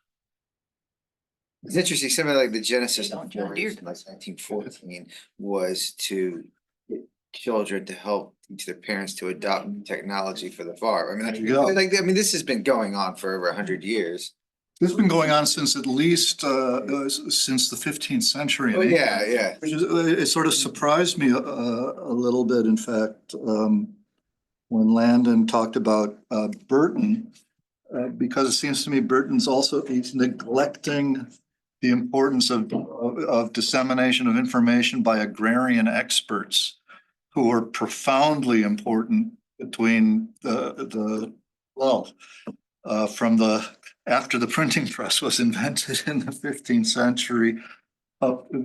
It's interesting, something like the genesis They of don't John Deere like 1914 was to get children to help teach their parents to adopt technology for the farm. There you go. This has been going on for over 100 years. This has been going on since at least since the 15th century. Oh, yeah. Which is, it sort of surprised me a little bit, in fact, when Landon talked about Burton, because it seems to me Burton's he's neglecting the importance of dissemination of information by agrarian experts who are profoundly important between after the printing press was invented in the 15th century,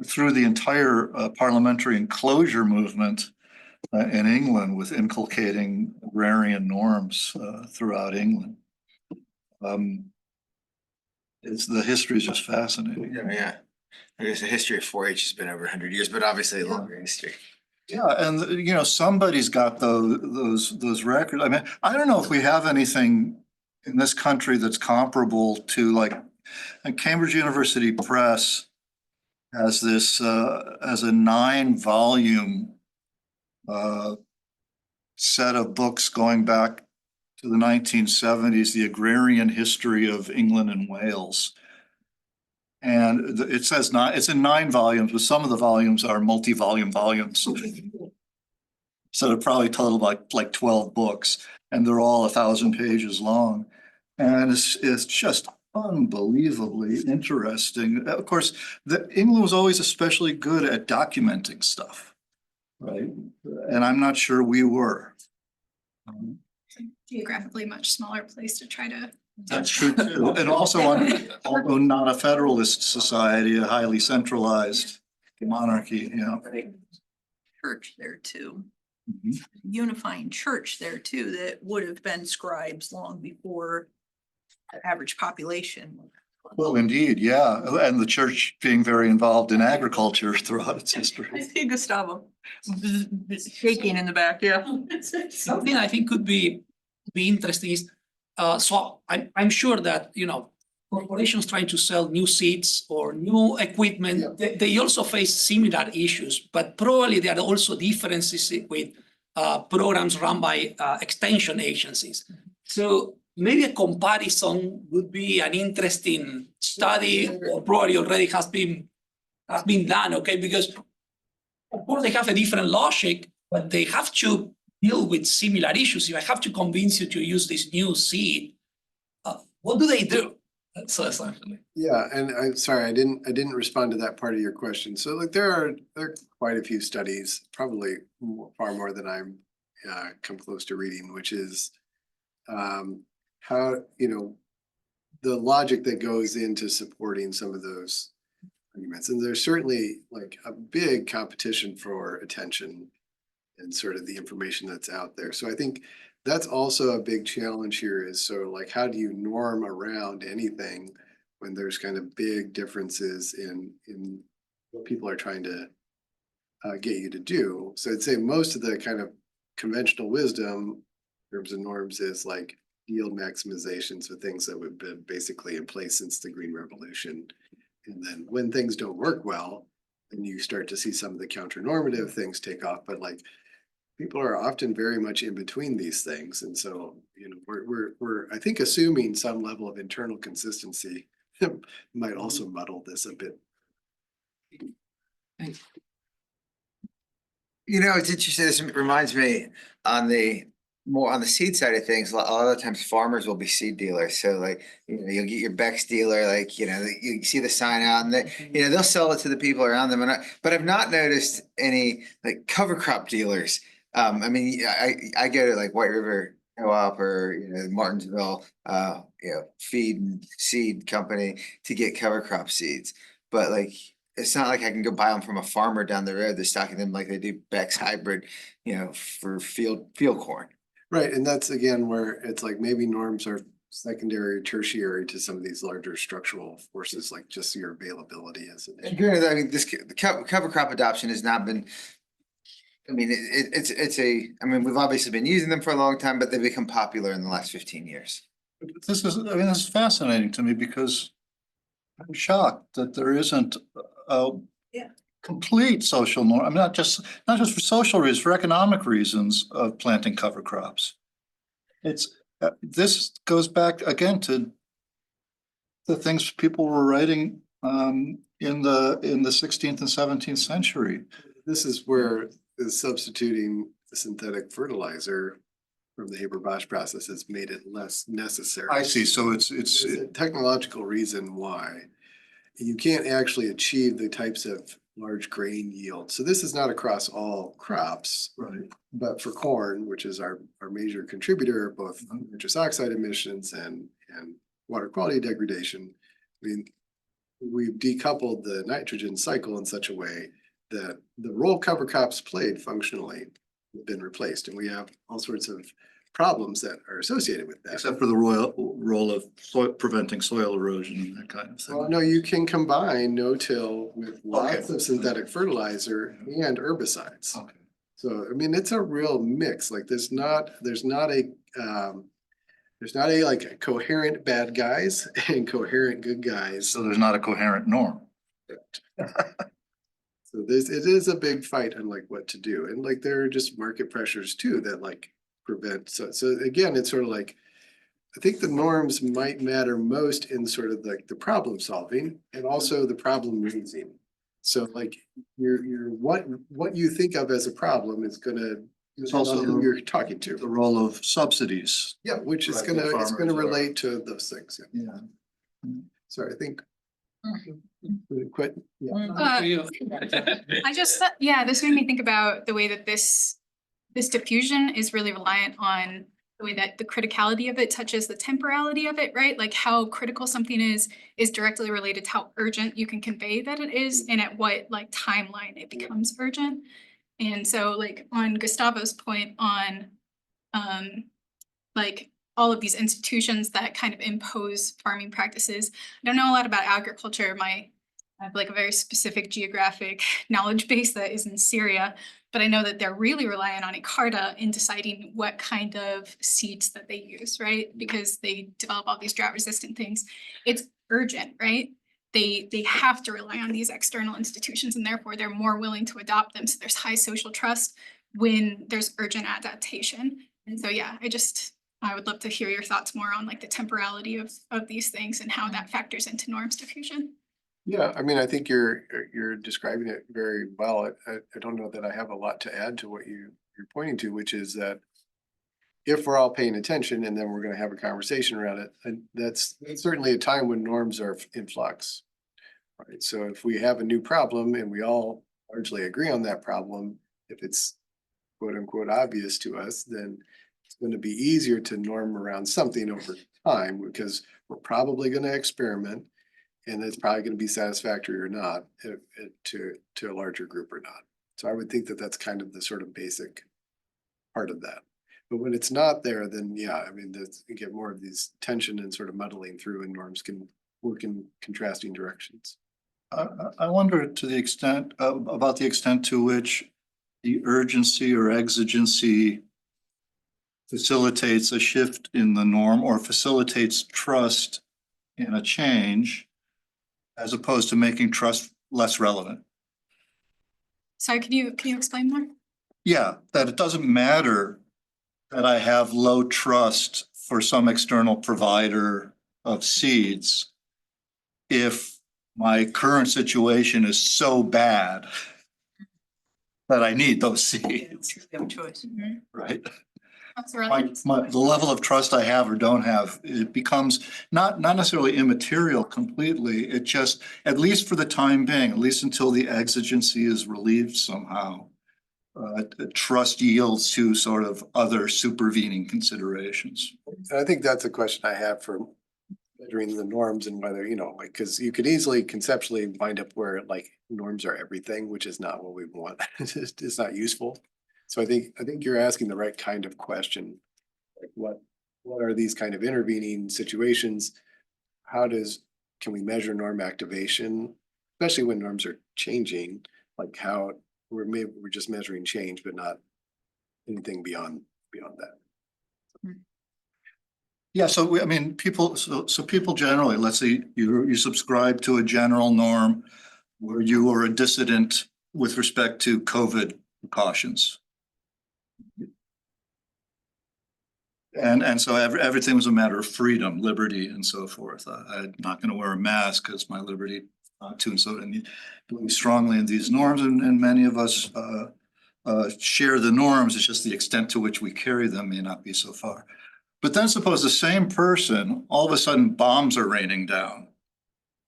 through the entire parliamentary enclosure movement in England, with inculcating agrarian norms throughout England. The history is just fascinating. Yeah. I guess the history of 4-H has been over 100 years, but obviously a longer history. Yeah, and somebody's got those records. I mean, I don't know if we have anything in this country that's comparable to, like, Cambridge University Press has this as a 9-volume set of books going back to the 1970s, the agrarian history of England and Wales. And it says it's in 9 volumes, but some of the volumes are multi-volume volumes. So it probably total like 12 books, and they're all 1,000 pages long. And it's just unbelievably interesting. Of course, England was always especially good at documenting stuff, right? And I'm not sure we were. Geographically much smaller place to try to. That's true too. And also, although not a federalist society, a highly centralized monarchy, Church there too, Mhm. unifying church there too, that would have been scribes long before the average population. Well, indeed, yeah. And the church being very involved in agriculture throughout its I history. see Gustavo shaking in the back, yeah. Something I think could be interesting is So I'm sure that, corporations trying to sell new seeds or new equipment, they also face similar issues, but probably there are also differences with programs run by extension agencies. So maybe a comparison would be an interesting study, or probably already has been done, okay? Because of course they have a different logic, but they have to deal with similar issues. If I have to convince you to use this new seed, what do they do? So essentially. Yeah, and I'm sorry, I didn't respond to that part of your question. So like there are quite a few studies, probably far more than I'm come close to reading, which is how, the logic that goes into supporting some of those arguments. And there's certainly like a big competition for attention and sort of the information that's out there. So I think that's also a big challenge here, is sort of like, how do you norm around anything when there's kind of big differences in what people are trying to get you to do. So I'd say most of the kind of conventional wisdom in terms of norms is like yield maximizations with things that have been basically in place since the Green Revolution. And then when things don't work well, then you start to see some of the counter-normative things take off. But like, people are often very much in between these things. And so, we're I think assuming some level of internal consistency might also muddle this a bit. It's interesting. This reminds me more on the seed side of things. A lot of times farmers will be seed dealers. So like, you'll get your Beck's dealer, like, you see the sign out and they'll sell it to the people around them. But I've not noticed any like cover crop dealers. I mean, I go to like White River Co-op or Martinsville, feed and seed company to get cover crop seeds. But like, it's not like I can go buy them from a farmer down the road. They're stocking them like they do Beck's hybrid, for field corn. Right, and that's again where it's like maybe norms are secondary, tertiary to some of these larger structural forces, like just your availability as an issue. Granted, I mean, the cover crop adoption has not been. I mean, we've obviously been using them for a long time, but they've become popular in the last 15 years. This is fascinating to me because I'm shocked that there isn't a complete social norm. I mean, not just for social reasons, for economic reasons of planting cover crops. This goes back again to the things people were writing in the 16th and 17th century. This is where substituting synthetic fertilizer from the Haber-Bosch process has made it less necessary. I see. So it's There's a technological reason why you can't actually achieve the types of large grain yield. So this is not across all crops, right. but for corn, which is our major contributor, both nitrous oxide emissions and water quality degradation. I mean, we've decoupled the nitrogen cycle in such a way that the role cover crops played functionally have been replaced, and we have all sorts of problems that are associated with that. Except for the role of preventing soil erosion and that kind of thing. Well, no, you can combine no-till with lots of synthetic fertilizer and herbicides. Okay. So, I mean, it's a real mix. Like there's not a like a coherent bad guys and coherent good guys. So there's not a coherent norm. So it is a big fight on like what to do. And like there are just market pressures too that like prevent. So again, it's sort of like, I think the norms might matter most in sort of like the problem solving and also the problem raising. So like your what you think of as a problem is gonna, it's also who you're talking to. The role of subsidies. Yeah, which is Right, it's gonna farmers relate to those things. Yeah. Yeah. So I think. Quit. Yeah. I just, this made me think about the way that this diffusion is really reliant on the way that the criticality of it touches the temporality of it, right? Like how critical something is directly related to how urgent you can convey that it is and at what like timeline it becomes urgent. And so like on Gustavo's point on like all of these institutions that kind of impose farming practices. I don't know a lot about agriculture. My I have like a very specific geographic knowledge base that is in Syria, but I know that they're really reliant on Icarta in deciding what kind of seeds that they use, right? Because they develop all these drought resistant things. It's urgent, right? They have to rely on these external institutions and therefore they're more willing to adopt them. So there's high social trust when there's urgent adaptation. And so, yeah, I would love to hear your thoughts more on like the temporality of these things and how that factors into norms diffusion. Yeah, I mean, I think you're describing it very well. I don't know that I have a lot to add to what you're pointing to, which is that if we're all paying attention and then we're gonna have a conversation around it, and that's certainly a time when norms are in flux. Right, so if we have a new problem and we all largely agree on that problem, if it's quote unquote obvious to us, then it's going to be easier to norm around something over time because we're probably going to experiment and it's probably going to be satisfactory or not to a larger group or not. So I would think that that's kind of the sort of basic part of that. But when it's not there, then yeah, I mean, you get more of these tension and sort of muddling through and norms can work in contrasting directions. I wonder to the extent, about the extent to which the urgency or exigency facilitates a shift in the norm or facilitates trust in a change as opposed to making trust less relevant. Sorry, can you explain more? Yeah, that it doesn't matter that I have low trust for some external provider of seeds if my current situation is so bad that I need those seeds, No choice. right? That's relevant. The level of trust I have or don't have, it becomes not necessarily immaterial completely. It just, at least for the time being, at least until the exigency is relieved somehow, trust yields to sort of other supervening considerations. And I think that's a question I have for measuring the norms and whether, like, because you could easily conceptually wind up where like norms are everything, which is not what we want. It's not useful. So I think you're asking the right kind of question. Like what are these kind of intervening situations? Can we measure norm activation, especially when norms are changing? Like how we're just measuring change, but not anything beyond that. Yeah, so I mean, people generally, let's say you subscribe to a general norm where you are a dissident with respect to COVID precautions. And so everything was a matter of freedom, liberty, and so forth. I'm not going to wear a mask because my liberty to, and so I believe strongly in these norms, and many of us share the norms. It's just the extent to which we carry them may not be so far. But then suppose the same person, all of a sudden bombs are raining down.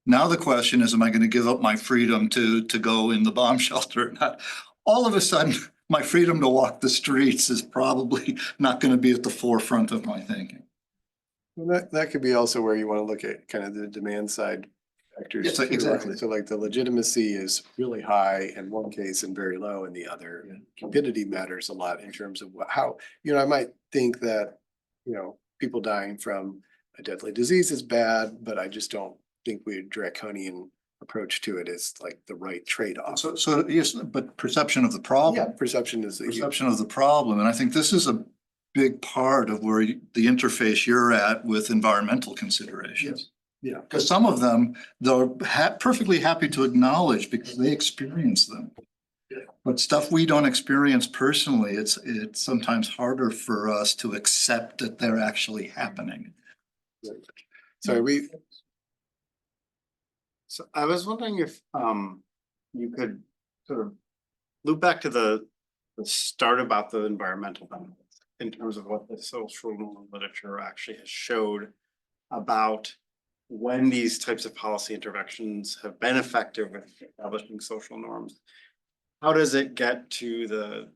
Now the question is, am I going to give up my freedom to go in the bomb shelter or not? All of a sudden, my freedom to walk the streets is probably not going to be at the forefront of my thinking. Well, that could be also where you want to look at kind of the demand side factors. Yes, too, exactly. right? So like the legitimacy is really high in one case and very low in the other. And cupidity matters a lot in terms of how, I might think that, people dying from a deadly disease is bad, but I just don't think we draconian approach to it is like the right trade-off. So yes, but perception of the problem. Yeah, perception is Perception of the problem. And I think this is a big part of where the interface you're at with environmental considerations. Yeah. Because some of them, they're perfectly happy to acknowledge because they experience them. Yeah. But stuff we don't experience personally, it's sometimes harder for us to accept that they're actually happening. So So I was wondering if you could sort of loop back to the start about the environmental benefits in terms of what the social norm literature actually has showed about when these types of policy interventions have been effective in establishing social norms. How does it get to the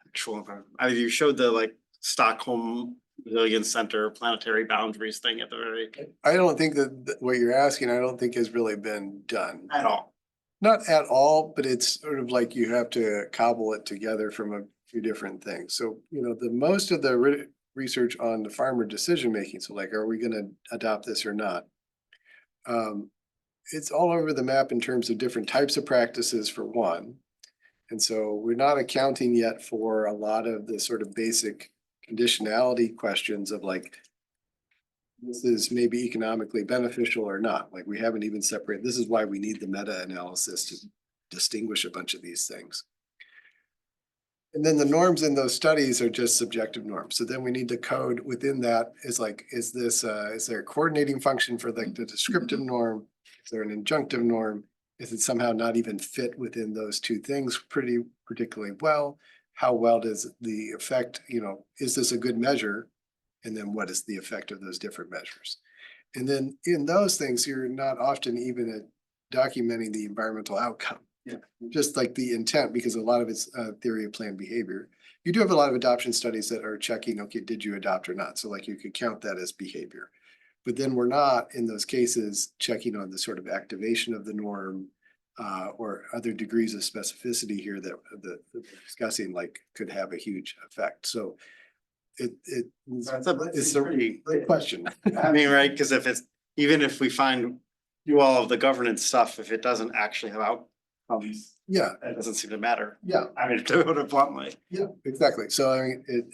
actual environment? I mean, you showed the like Stockholm Resilience Center planetary boundaries thing at the very I don't think that what you're asking, I don't think has really been done. at all. Not at all, but it's sort of like you have to cobble it together from a few different things. So, the most of the research on the farmer decision making, so like, are we gonna adopt this or not? it's all over the map in terms of different types of practices for one. And so we're not accounting yet for a lot of the sort of basic conditionality questions of like, this is maybe economically beneficial or not. Like we haven't even separated. This is why we need the meta-analysis to distinguish a bunch of these things. And then the norms in those studies are just subjective norms. So then we need to code within that is like, is there a coordinating function for like the descriptive norm? Is there an injunctive norm? Is it somehow not even fit within those two things particularly well? How well does the effect, is this a good measure? And then what is the effect of those different measures? And then in those things, you're not often even documenting the environmental outcome. Yeah, just like the intent, because a lot of it's theory of planned behavior. You do have a lot of adoption studies that are checking, okay, did you adopt or not? So like you could count that as behavior. But then we're not in those cases checking on the sort of activation of the norm or other degrees of specificity here that we're discussing like could have a huge effect. So it's a pretty great question. I mean, right, because even if we do all of the governance stuff, if it doesn't actually have outcomes, Yeah, it doesn't seem to matter. yeah. I mean, to put it bluntly. Yeah, exactly. So I mean,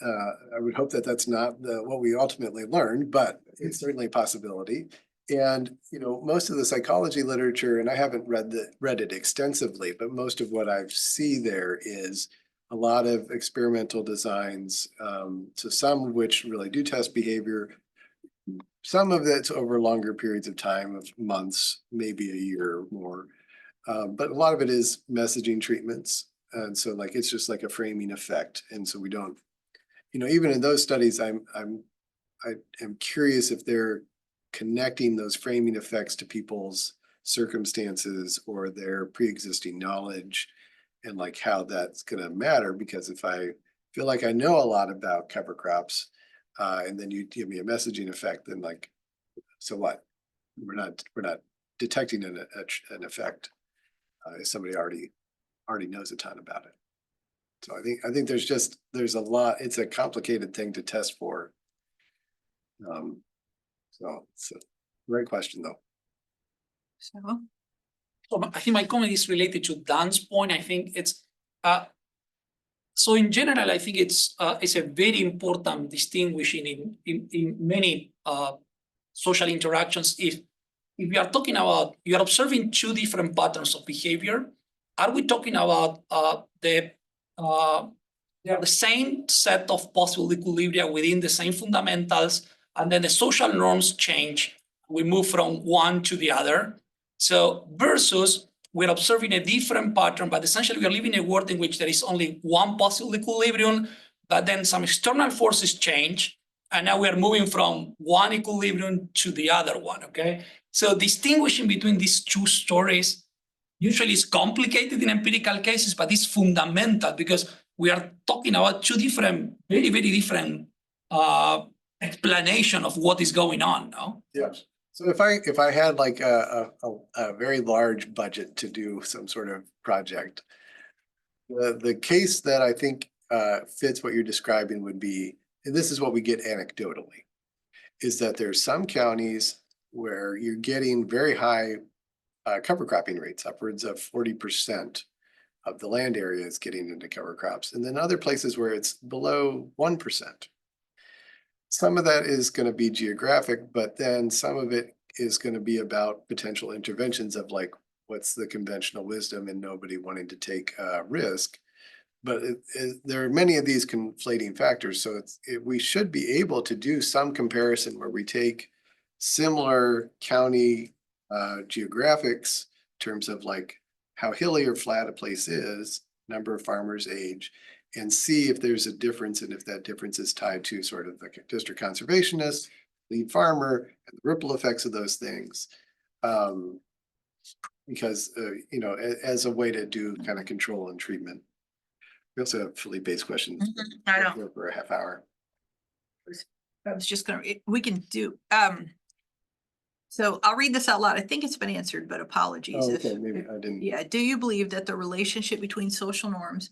I would hope that that's not what we ultimately learned, but it's certainly a possibility. And, most of the psychology literature, and I haven't read it extensively, but most of what I see there is a lot of experimental designs. So some of which really do test behavior. Some of that's over longer periods of time of months, maybe a year or more. But a lot of it is messaging treatments. And so like, it's just like a framing effect. And so we don't, even in those studies, I am curious if they're connecting those framing effects to people's circumstances or their pre-existing knowledge and like how that's gonna matter. Because if I feel like I know a lot about cover crops, and then you give me a messaging effect, then like, so what? We're not detecting an effect. If somebody already knows a ton about it. So I think there's a lot, it's a complicated thing to test for. So it's a great question though. So, So I think my comment is related to Dan's point. I think it's so in general, I think it's a very important distinguishing in many social interactions. If we are talking about, you are observing two different patterns of behavior, are we talking about they are the same set of possible equilibria within the same fundamentals, and then the social norms change, we move from one to the other? So versus we're observing a different pattern, but essentially we are living in a world in which there is only one possible equilibrium, but then some external forces change, and now we are moving from one equilibrium to the other one, okay? So distinguishing between these two stories usually is complicated in empirical cases, but it's fundamental because we are talking about two different, very, very different explanation of what is going on now. Yes. So if I had like a very large budget to do some sort of project, the case that I think fits what you're describing would be, and this is what we get anecdotally, is that there's some counties where you're getting very high cover cropping rates, upwards of 40% of the land area is getting into cover crops, and then other places where it's below 1%. Some of that is going to be geographic, but then some of it is going to be about potential interventions of like, what's the conventional wisdom and nobody wanting to take risk. But there are many of these conflating factors. So we should be able to do some comparison where we take similar county geographics in terms of like how hilly or flat a place is, number of farmers, age, and see if there's a difference and if that difference is tied to sort of the district conservationist, lead farmer, and the ripple effects of those things. Because, as a way to do kind of control and treatment. We also have Felipe's questions. I know. For a half hour. I was just gonna, we can do, so I'll read this out loud. I think it's been answered, but apologies. Oh, if- okay, maybe I didn't. Yeah, do you believe that the relationship between social norms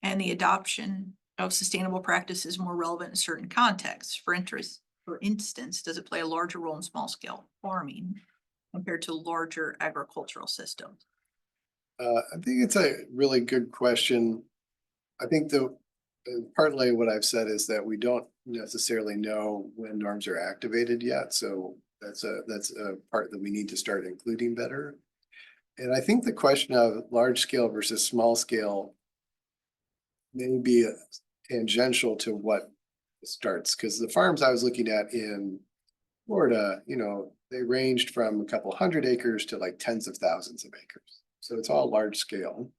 and the adoption of sustainable practice is more relevant in certain contexts? For instance, does it play a larger role in small scale farming? compared to larger agricultural systems? I think it's a really good question. I think partly what I've said is that we don't necessarily know when norms are activated yet, so that's a part that we need to start including better. And I think the question of large scale versus small scale may be tangential to what starts, because the farms I was looking at in Florida, they ranged from a couple hundred acres to like tens of thousands of acres. So it's all large scale.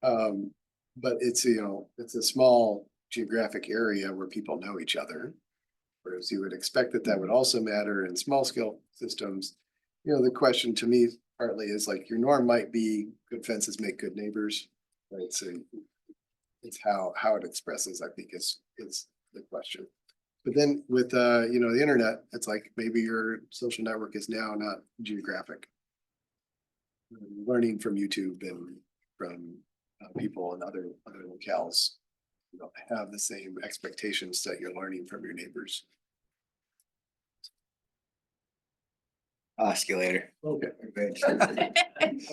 But it's a small geographic area where people know each other. Whereas you would expect that would also matter in small scale systems. The question to me partly is like your norm might be good fences make good neighbors, right? So it's how it expresses, I think is the question. But then with the internet, it's like maybe your social network is now not geographic. Learning from YouTube and from people in other locales, you don't have the same expectations that you're learning from your neighbors. I'll ask you later. Okay.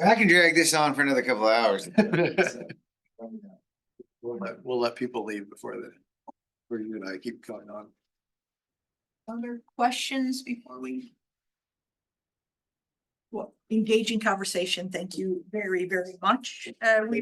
I can drag this on for another couple of hours. We'll let people leave before you and I keep going on. Other questions before we? Well, engaging conversation. Thank you very, very much. We